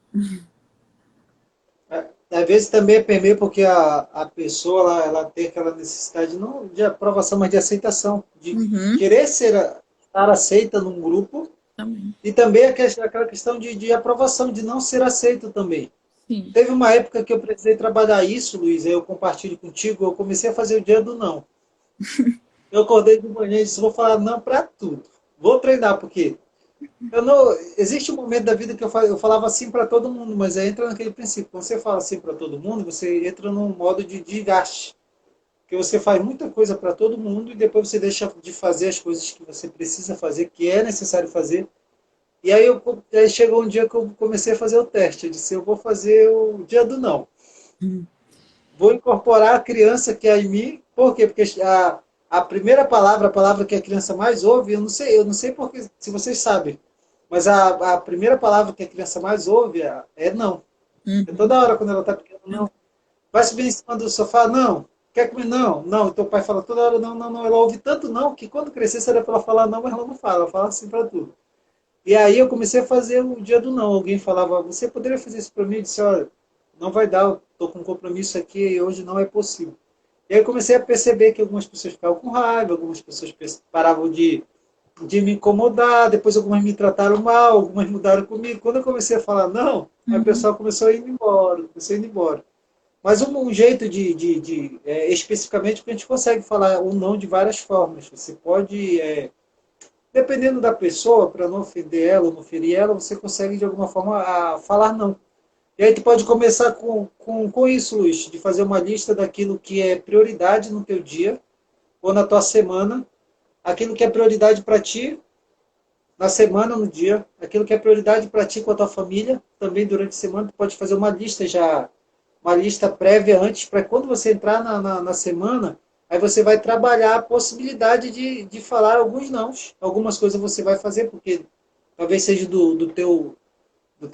Às vezes também é permeio porque a pessoa ela tem aquela necessidade não de aprovação, mas de aceitação, de Uhum, querer estar aceita num grupo também. e também aquela questão de aprovação, de não ser aceito também. Sim. Teve uma época que eu precisei trabalhar isso, Luiz, aí eu compartilho contigo, eu comecei a fazer o dia do não. Eu acordei de manhã e disse, vou falar não para tudo. Vou treinar, porque eu não, existe um momento da vida que eu falava assim para todo mundo, mas aí entra naquele princípio. Quando você fala assim para todo mundo, você entra num modo de desgaste. Porque você faz muita coisa para todo mundo e depois você deixa de fazer as coisas que você precisa fazer, que é necessário fazer. E aí chegou um dia que eu comecei a fazer o teste. Eu disse, eu vou fazer o dia do não. Uhum. Vou incorporar a criança que é em mim. Por quê? Porque a primeira palavra, a palavra que a criança mais ouve, eu não sei porque, se vocês sabem, mas a primeira palavra que a criança mais ouve é não. É Uhum. toda hora quando ela está pequena, não. Vai subir em cima do sofá, não. Quer comer? Não. Não. Então o pai fala toda hora, não, não, não. Ela ouve tanto não, que quando crescer seria para ela falar não, mas ela não fala. Ela fala assim para tudo. E aí eu comecei a fazer o dia do não. Alguém falava, você poderia fazer isso para mim? Eu disse, olha, não vai dar, eu estou com um compromisso aqui e hoje não é possível. E aí eu comecei a perceber que algumas pessoas ficavam com raiva, algumas pessoas paravam de me incomodar, depois algumas me trataram mal, algumas mudaram comigo. Quando eu comecei a falar não, aí o Uhum. pessoal começou a ir embora, começou a ir embora. Mas um jeito especificamente, porque a gente consegue falar o não de várias formas. Você pode, dependendo da pessoa, para não ofender ela ou não ferir ela, você consegue de alguma forma falar não. E aí tu pode começar com isso, Luiz, de fazer uma lista daquilo que é prioridade no teu dia ou na tua semana, aquilo que é prioridade para ti na semana, no dia, aquilo que é prioridade para ti com a tua família, também durante a semana, tu pode fazer uma lista já, uma lista prévia antes, para quando você entrar na semana, aí você vai trabalhar a possibilidade de falar alguns nãos. Algumas coisas você vai fazer, porque talvez seja do teu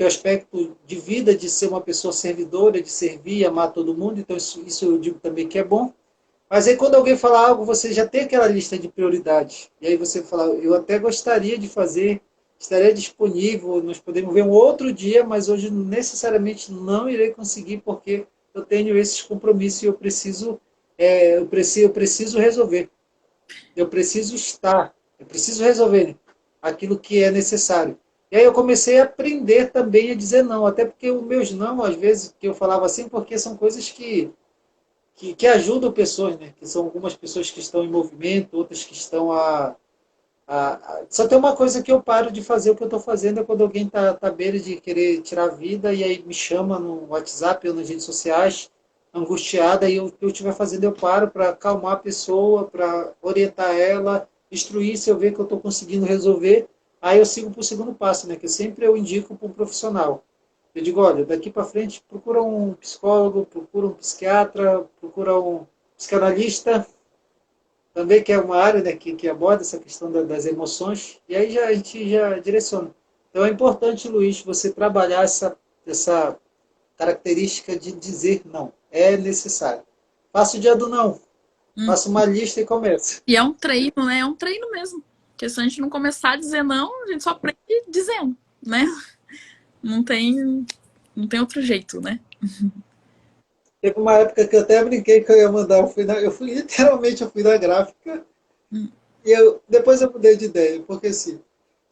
aspecto de vida, de ser uma pessoa servidora, de servir, amar todo mundo, então isso eu digo também que é bom. Mas aí quando alguém fala algo, você já tem aquela lista de prioridades. E aí você fala, eu até gostaria de fazer, estaria disponível, nós podemos ver um outro dia, mas hoje necessariamente não irei conseguir porque eu tenho esses compromissos e eu preciso resolver. Eu preciso estar, eu preciso resolver aquilo que é necessário. E aí eu comecei a aprender também a dizer não, até porque os meus não, às vezes, que eu falava assim, porque são coisas que ajudam pessoas, né? Que são algumas pessoas que estão em movimento, outras que estão Só tem uma coisa que eu paro de fazer, o que eu estou fazendo é quando alguém está à beira de querer tirar a vida e aí me chama no WhatsApp ou nas redes sociais, angustiada, e o que eu estiver fazendo eu paro para acalmar a pessoa, para orientar ela, instruir se eu ver que eu estou conseguindo resolver, aí eu sigo para o segundo passo, né? Que sempre eu indico para um profissional. Eu digo, olha, daqui para frente procura um psicólogo, procura um psiquiatra, procura um psicanalista, também que é uma área, né, que aborda essa questão das emoções, e aí a gente já direciona. Então é importante, Luiz, você trabalhar essa característica de dizer não. É necessário. Faça o dia do não. Hum. Faça uma lista e comece. E é um treino, né? É um treino mesmo. Porque se a gente não começar a dizer não, a gente só aprende dizendo, né? Não tem, não tem outro jeito, né? Teve uma época que eu até brinquei que eu ia mandar, eu fui na gráfica, Hum. e depois eu mudei de ideia, porque assim,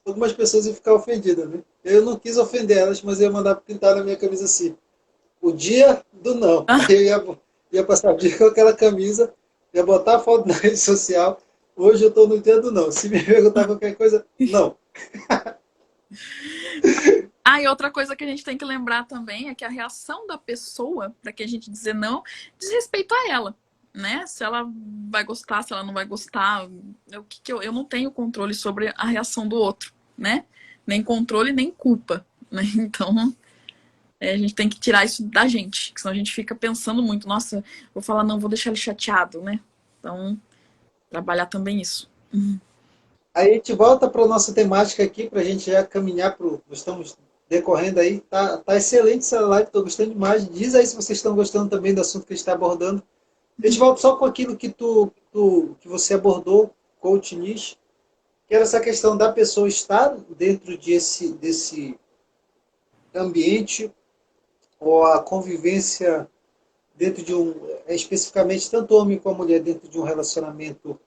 algumas pessoas iam ficar ofendidas, né? Eu não quis ofender elas, mas eu ia mandar pintar na minha camisa assim, o dia do não. Ah, Aí eu ia passar o dia com aquela camisa, ia botar a foto na rede social, hoje eu estou no dia do não. Se me perguntar qualquer coisa, não. e outra coisa que a gente tem que lembrar também é que a reação da pessoa, para que a gente dizer não, diz respeito a ela, né? Se ela vai gostar, se ela não vai gostar, eu não tenho controle sobre a reação do outro, né? Nem controle, nem culpa, né? Então, a gente tem que tirar isso da gente, senão a gente fica pensando muito, nossa, vou falar não, vou deixar ele chateado, né? Então, trabalhar também isso. Aí a gente volta para a nossa temática aqui, para a gente já caminhar para o. Nós estamos decorrendo aí. Tá excelente essa live, estou gostando demais. Diz aí se vocês estão gostando também do assunto que a gente está abordando. A gente volta só com aquilo que você abordou, coach niche, que era essa questão da pessoa estar dentro desse ambiente, ou a convivência dentro de um, especificamente tanto homem como mulher, dentro de um relacionamento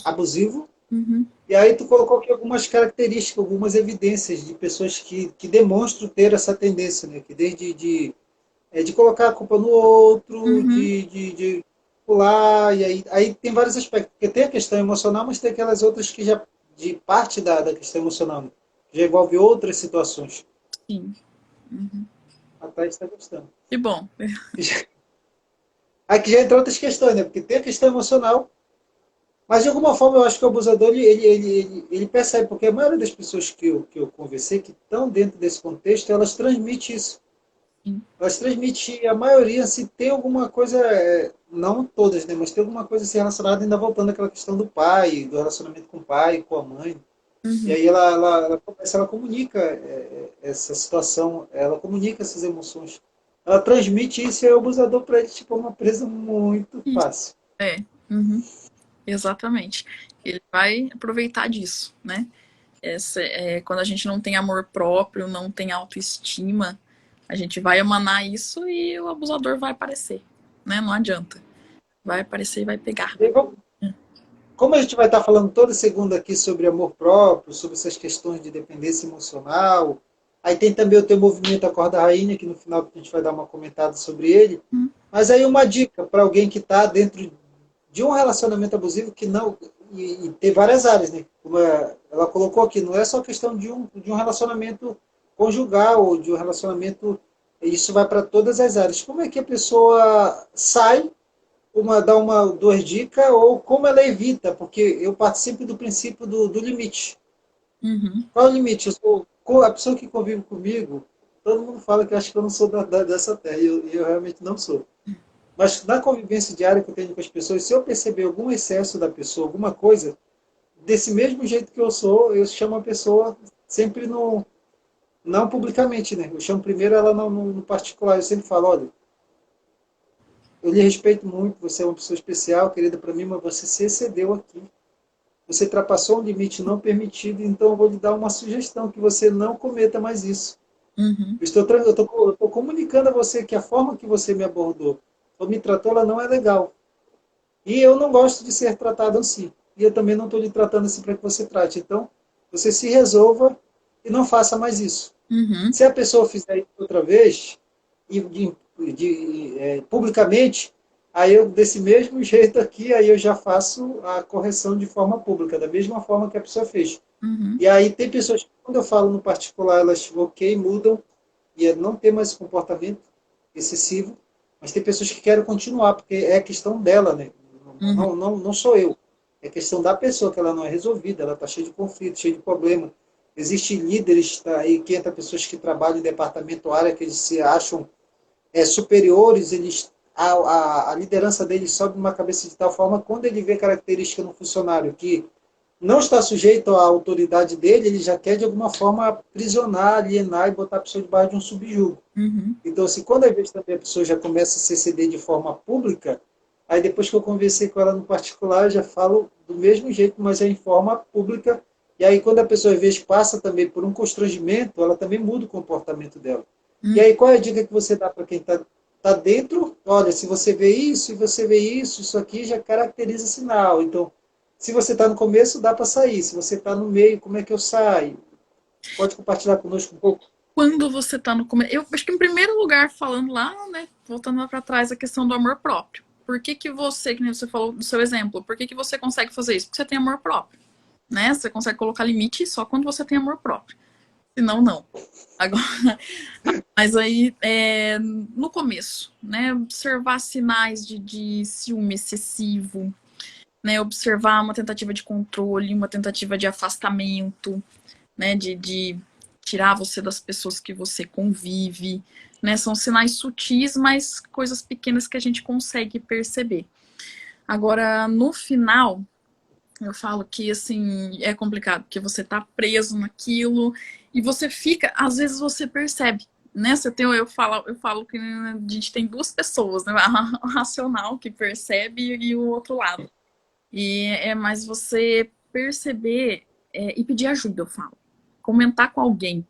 abusivo. Uhum, E aí tu colocou aqui algumas características, algumas evidências de pessoas que demonstram ter essa tendência, né? Que desde de colocar a culpa no outro, uhum, de pular, e aí tem vários aspectos. Porque tem a questão emocional, mas tem aquelas outras que já, de parte da questão emocional, né? Que já envolve outras situações. sim. Uhum. A Thaís está gostando. Que bom. Aqui já entra outras questões, né? Porque tem a questão emocional, mas de alguma forma eu acho que o abusador ele percebe, porque a maioria das pessoas que eu conversei, que estão dentro desse contexto, elas transmitem isso. Sim. Elas transmitem, a maioria, se tem alguma coisa, não todas, né, mas tem alguma coisa assim relacionada, ainda voltando àquela questão do pai, do relacionamento com o pai, com a mãe. E Uhum. aí ela começa, ela comunica essa situação, ela comunica essas emoções. Ela transmite isso e o abusador para ele tipo, é uma presa muito Isso. fácil. É. Uhum. Exatamente. Ele vai aproveitar disso, né? Quando a gente não tem amor próprio, não tem autoestima, a gente vai emanar isso e o abusador vai aparecer, né? Não adianta. Vai aparecer e vai pegar. E como a gente vai estar falando toda segunda aqui sobre amor próprio, sobre essas questões de dependência emocional, aí tem também o teu movimento Acorda Rainha, que no final a gente vai dar uma comentada sobre ele. Hum. Mas aí uma dica para alguém que está dentro de um relacionamento abusivo que não. E tem várias áreas, né? Como ela colocou aqui, não é só questão de um relacionamento conjugal ou de um relacionamento. Isso vai para todas as áreas. Como é que a pessoa sai dá duas dicas, ou como ela evita, porque eu participo do princípio do limite. Uhum. Qual é o limite? A pessoa que convive comigo, todo mundo fala que acha que eu não sou dessa terra, e eu realmente não sou. Mas na convivência diária que eu tenho com as pessoas, se eu perceber algum excesso da pessoa, alguma coisa, desse mesmo jeito que eu sou, eu chamo a pessoa sempre no, não publicamente, né? Eu chamo primeiro ela no particular, eu sempre falo, olha, eu lhe respeito muito, você é uma pessoa especial, querida para mim, mas você se excedeu aqui. Você ultrapassou um limite não permitido, então eu vou lhe dar uma sugestão, que você não cometa mais isso. Uhum. Eu estou comunicando a você que a forma que você me abordou ou me tratou, ela não é legal. E eu não gosto de ser tratado assim. E eu também não estou lhe tratando assim para que você trate. Então, você se resolva e não faça mais isso. Uhum. Se a pessoa fizer isso outra vez, e publicamente, aí eu, desse mesmo jeito aqui, aí eu já faço a correção de forma pública, da mesma forma que a pessoa fez. Uhum. E aí tem pessoas que, quando eu falo no particular, elas ok, mudam, e não tem mais esse comportamento excessivo, mas tem pessoas que querem continuar, porque é questão dela, né? Uhum. Não sou eu. É questão da pessoa, que ela não é resolvida, ela está cheia de conflito, cheia de problema. Existem líderes, tá, aí 500 pessoas que trabalham em departamento área, que eles se acham superiores, eles a liderança dele sobe numa cabeça de tal forma, quando ele vê característica no funcionário que não está sujeito à autoridade dele, ele já quer de alguma forma aprisionar, alienar e botar a pessoa debaixo de um subjugo. Uhum. Então, assim, quando às vezes também a pessoa já começa a se ceder de forma pública, aí depois que eu conversei com ela no particular, eu já falo do mesmo jeito, mas é em forma pública. E aí quando a pessoa às vezes passa também por um constrangimento, ela também muda o comportamento dela. E Uhum. aí qual é a dica que você dá para quem tá dentro? Olha, se você vê isso, e você vê isso, isso aqui já caracteriza sinal. Então, se você está no começo, dá para sair. Se você está no meio, como é que eu saio? Pode compartilhar conosco um pouco? Quando você tá no começo. Eu acho que em primeiro lugar, falando lá, né? Voltando lá para trás, a questão do amor próprio. Por que, que você, que nem você falou do seu exemplo, por que, que você consegue fazer isso? Porque você tem amor próprio, né? Você consegue colocar limite só quando você tem amor próprio. Senão, não. Agora, mas aí, no começo, né? Observar sinais de ciúme excessivo, né? Observar uma tentativa de controle, uma tentativa de afastamento, né? De tirar você das pessoas que você convive, né? São sinais sutis, mas coisas pequenas que a gente consegue perceber. Agora, no final, eu falo que, assim, é complicado, porque você tá preso naquilo e você fica, às vezes você percebe, né? Eu falo que a gente tem duas pessoas, né? O racional que percebe e o outro lado. E é mais você perceber e pedir ajuda, eu falo. Comentar com alguém,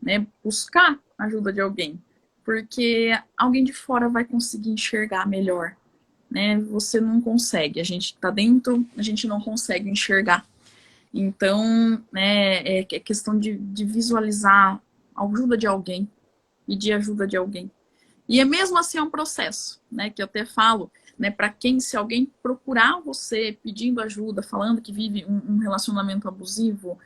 né? Buscar a ajuda de alguém. Porque alguém de fora vai conseguir enxergar melhor, né? Você não consegue. A gente está dentro, a gente não consegue enxergar. Então, né, é questão de visualizar a ajuda de alguém e de ajuda de alguém. E é mesmo assim é um processo, né? Que eu até falo, né? Para quem, se alguém procurar você pedindo ajuda, falando que vive um relacionamento abusivo,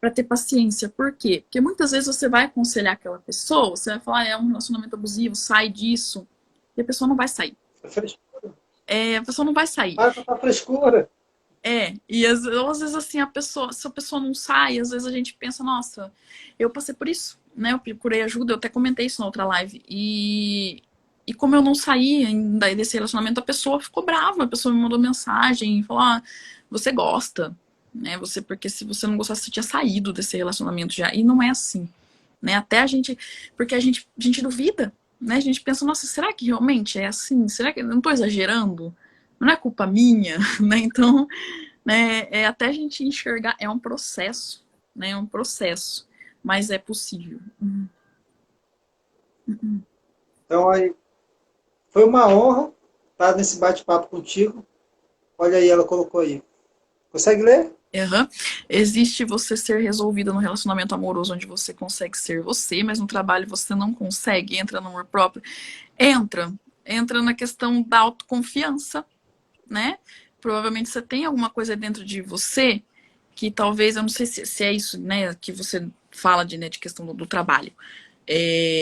para ter paciência. Por quê? Porque muitas vezes você vai aconselhar aquela pessoa, você vai falar, é um relacionamento abusivo, sai disso, e a pessoa não vai sair. A pessoa não vai sair. Para com a frescura. E às vezes assim, se a pessoa não sai, às vezes a gente pensa, nossa, eu passei por isso, né? Eu procurei ajuda, eu até comentei isso na outra live. E como eu não saí ainda desse relacionamento, a pessoa ficou brava, a pessoa me mandou mensagem, falou, você gosta, né? Porque se você não gostasse, você tinha saído desse relacionamento já. E não é assim, né? Até porque a gente duvida, né? A gente pensa, nossa, será que realmente é assim? Será que eu não tô exagerando? Não é culpa minha, né? Então, né, até a gente enxergar, é um processo, né? É um processo, mas é possível. Então, aí, foi uma honra estar nesse bate-papo contigo. Olha aí, ela colocou aí. Consegue ler? Uhum. Existe você ser resolvida no relacionamento amoroso onde você consegue ser você, mas no trabalho você não consegue, entra no amor próprio. Entra. Entra na questão da autoconfiança, né? Provavelmente você tem alguma coisa dentro de você que talvez, eu não sei se é isso, né, que você fala de questão do trabalho,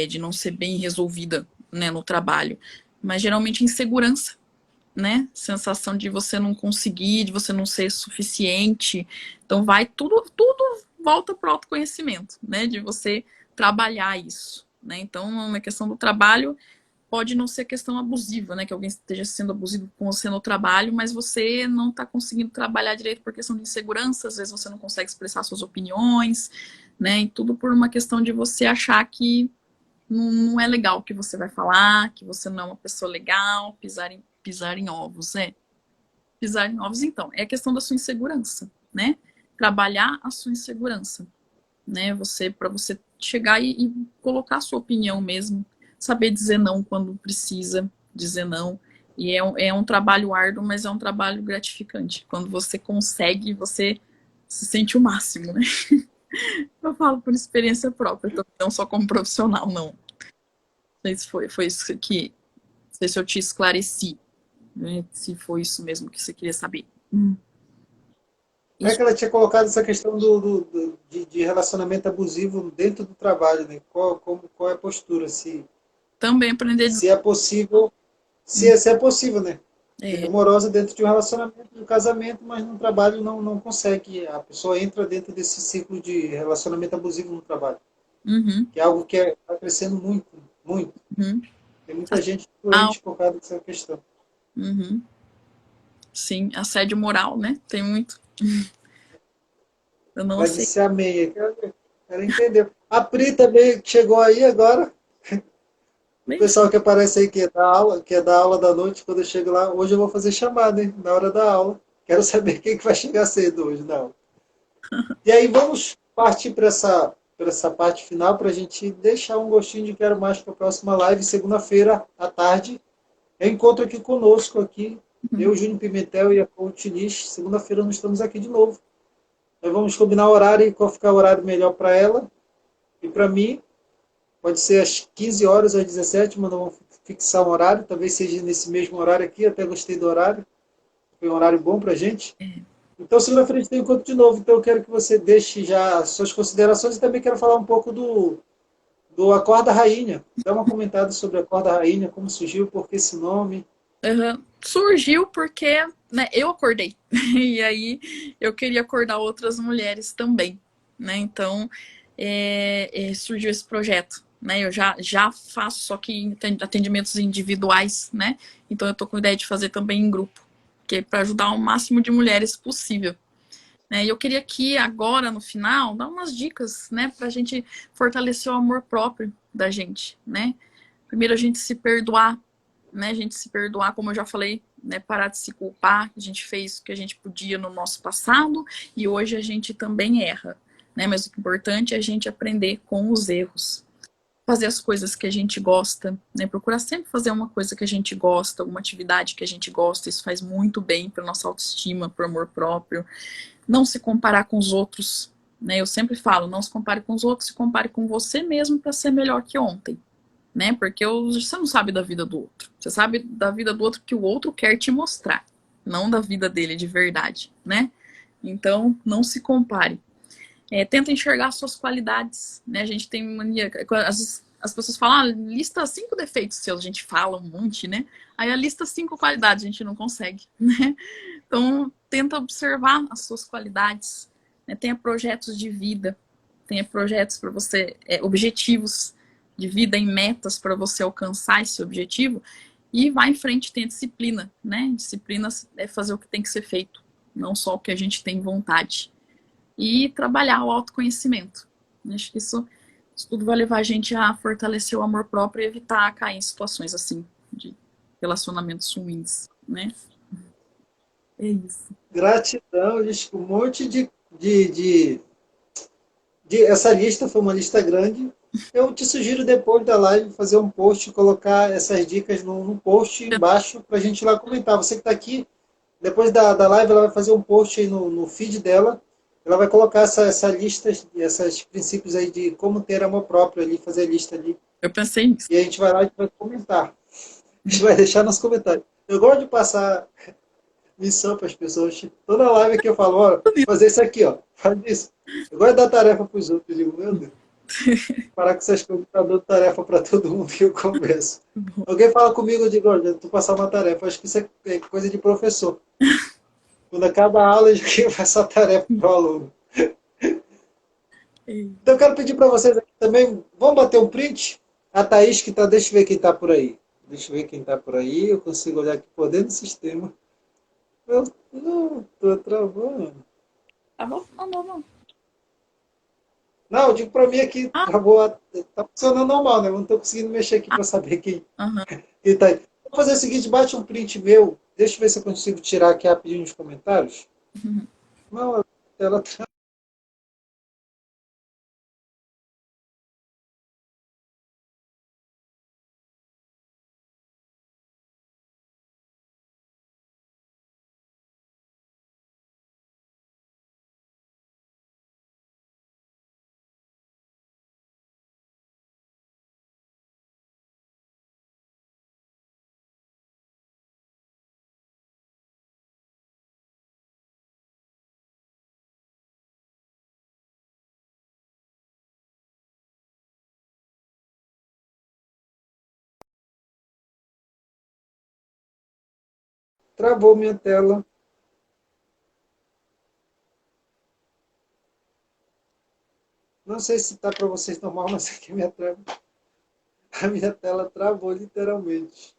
de não ser bem resolvida, né, no trabalho, mas geralmente insegurança, né, sensação de você não conseguir, de você não ser suficiente, então vai tudo volta para o autoconhecimento, né, de você trabalhar isso, né, então na questão do trabalho pode não ser questão abusiva, né? Que alguém esteja sendo abusivo com você no trabalho, mas você não está conseguindo trabalhar direito por questão de insegurança, às vezes você não consegue expressar suas opiniões, né? E tudo por uma questão de você achar que não é legal o que você vai falar, que você não é uma pessoa legal, pisar em ovos, Pisar em ovos, então, é a questão da sua insegurança, né? Trabalhar a sua insegurança, né? Para você chegar e colocar a sua opinião mesmo, saber dizer não quando precisa dizer não. E é um trabalho árduo, mas é um trabalho gratificante. Quando você consegue, você se sente o máximo, né? Eu falo por experiência própria, não só como profissional, não. Não sei se foi isso que. Não sei se eu te esclareci, né? Se foi isso mesmo que você queria saber. É Isso que ela tinha colocado essa questão de relacionamento abusivo dentro do trabalho, né? Qual é a postura? também aprender. Se é possível, se é possível, né? Vida É, amorosa dentro de um relacionamento, de um casamento, mas no trabalho não consegue. A pessoa entra dentro desse ciclo de relacionamento abusivo no trabalho, uhum, que é algo que está crescendo muito, muito. uhum. Tem muita gente Ah, doente por causa dessa questão. uhum. Sim, assédio moral, né? Tem muito. Eu não Deve sei. ser a meia. Ela entendeu. A Pri também chegou aí agora. O Bem, pessoal que aparece aí, que é da aula, que é da aula da noite, quando eu chego lá, hoje eu vou fazer chamada, hein? Na hora da aula. Quero saber quem que vai chegar cedo hoje na aula. E aí vamos partir para essa parte final para a gente deixar um gostinho de quero mais para a próxima live, segunda-feira à tarde. Eu encontro aqui conosco, aqui, uhum. eu, Júnior Pimentel e a Coach Lish. Segunda-feira nós estamos aqui de novo. Nós vamos combinar o horário e qual ficar o horário melhor para ela e para mim. Pode ser às 15 horas, às 17, mas não vamos fixar um horário. Talvez seja nesse mesmo horário aqui. Até gostei do horário. Foi um horário bom para a gente. Então, segunda-feira a gente tem encontro de novo. Então, eu quero que você deixe já suas considerações e também quero falar um pouco do Acorda Rainha. Dá uma comentada sobre a Acorda Rainha, como surgiu, por que esse nome. Uhum. Surgiu porque, né, eu acordei. E aí eu queria acordar outras mulheres também, né? Então surgiu esse projeto. Né, eu já faço, só que atendimentos individuais, né? Então eu tô com a ideia de fazer também em grupo, que é para ajudar o máximo de mulheres possível. Né? E eu queria aqui, agora, no final, dar umas dicas, né, para a gente fortalecer o amor próprio da gente, né? Primeiro, a gente se perdoar, né? A gente se perdoar, como eu já falei, né? Parar de se culpar. A gente fez o que a gente podia no nosso passado e hoje a gente também erra, né? Mas o importante é a gente aprender com os erros. Fazer as coisas que a gente gosta, né? Procurar sempre fazer uma coisa que a gente gosta, alguma atividade que a gente gosta. Isso faz muito bem para nossa autoestima, para o amor próprio. Não se comparar com os outros, né? Eu sempre falo, não se compare com os outros, se compare com você mesmo para ser melhor que ontem, né? Porque você não sabe da vida do outro. Você sabe da vida do outro que o outro quer te mostrar, não da vida dele de verdade, né? Então, não se compare. Tenta enxergar suas qualidades, né? A gente tem mania, as pessoas falam, lista 5 defeitos seus, a gente fala um monte, né? Aí a lista 5 qualidades, a gente não consegue, né? Então, tenta observar as suas qualidades, né? Tenha projetos de vida, tenha projetos para você, objetivos de vida em metas para você alcançar esse objetivo e vá em frente, tenha disciplina, né? Disciplina é fazer o que tem que ser feito, não só o que a gente tem vontade. E trabalhar o autoconhecimento. Acho que isso tudo vai levar a gente a fortalecer o amor próprio e evitar cair em situações assim, de relacionamentos ruins, né? É isso. Gratidão, um monte de, de, essa lista foi uma lista grande. Eu te sugiro depois da live fazer um post, colocar essas dicas num post embaixo para a gente ir lá comentar. Você que está aqui, depois da live, ela vai fazer um post aí no feed dela. Ela vai colocar essa lista, esses princípios aí de como ter amor próprio ali, fazer a lista ali. Eu pensei nisso. E a gente vai lá e vai comentar. A gente vai deixar nos comentários. Eu gosto de passar missão para as pessoas. Toda live que eu falo, ó, fazer isso aqui, ó. Faz isso. Eu gosto de dar tarefa para os outros. Eu digo, meu Deus, parar com essas coisas, tá dando tarefa para todo mundo que eu converso. Alguém fala comigo, eu digo, olha, tu passar uma tarefa. Acho que isso é coisa de professor. Quando acaba a aula, eu já faço a tarefa para o aluno. Então eu quero pedir para vocês aqui também, vamos bater um print? A Thaís que tá, deixa eu ver quem está por aí. Deixa eu ver quem está por aí, eu consigo olhar aqui por dentro do sistema. Eu não, tô travando. Tá bom? Não, não, não. Não, eu digo para mim aqui, Ah, travou, tá funcionando normal, né? Eu não estou conseguindo mexer aqui para saber aham. quem tá aí. Vou fazer o seguinte, bate um print meu, deixa eu ver se eu consigo tirar aqui rapidinho nos comentários. Não, a tela travou minha tela. Não sei se está para vocês normal, mas aqui minha tela. A minha tela travou literalmente.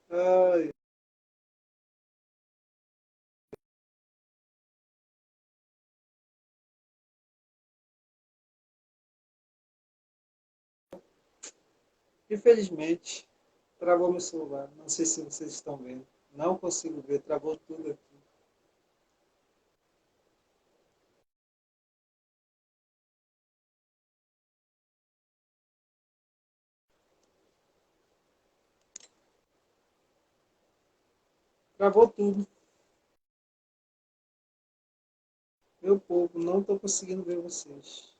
Ai, infelizmente, travou meu celular. Não sei se vocês estão vendo. Não consigo ver, travou tudo aqui. Travou tudo. Meu povo, não estou conseguindo ver vocês.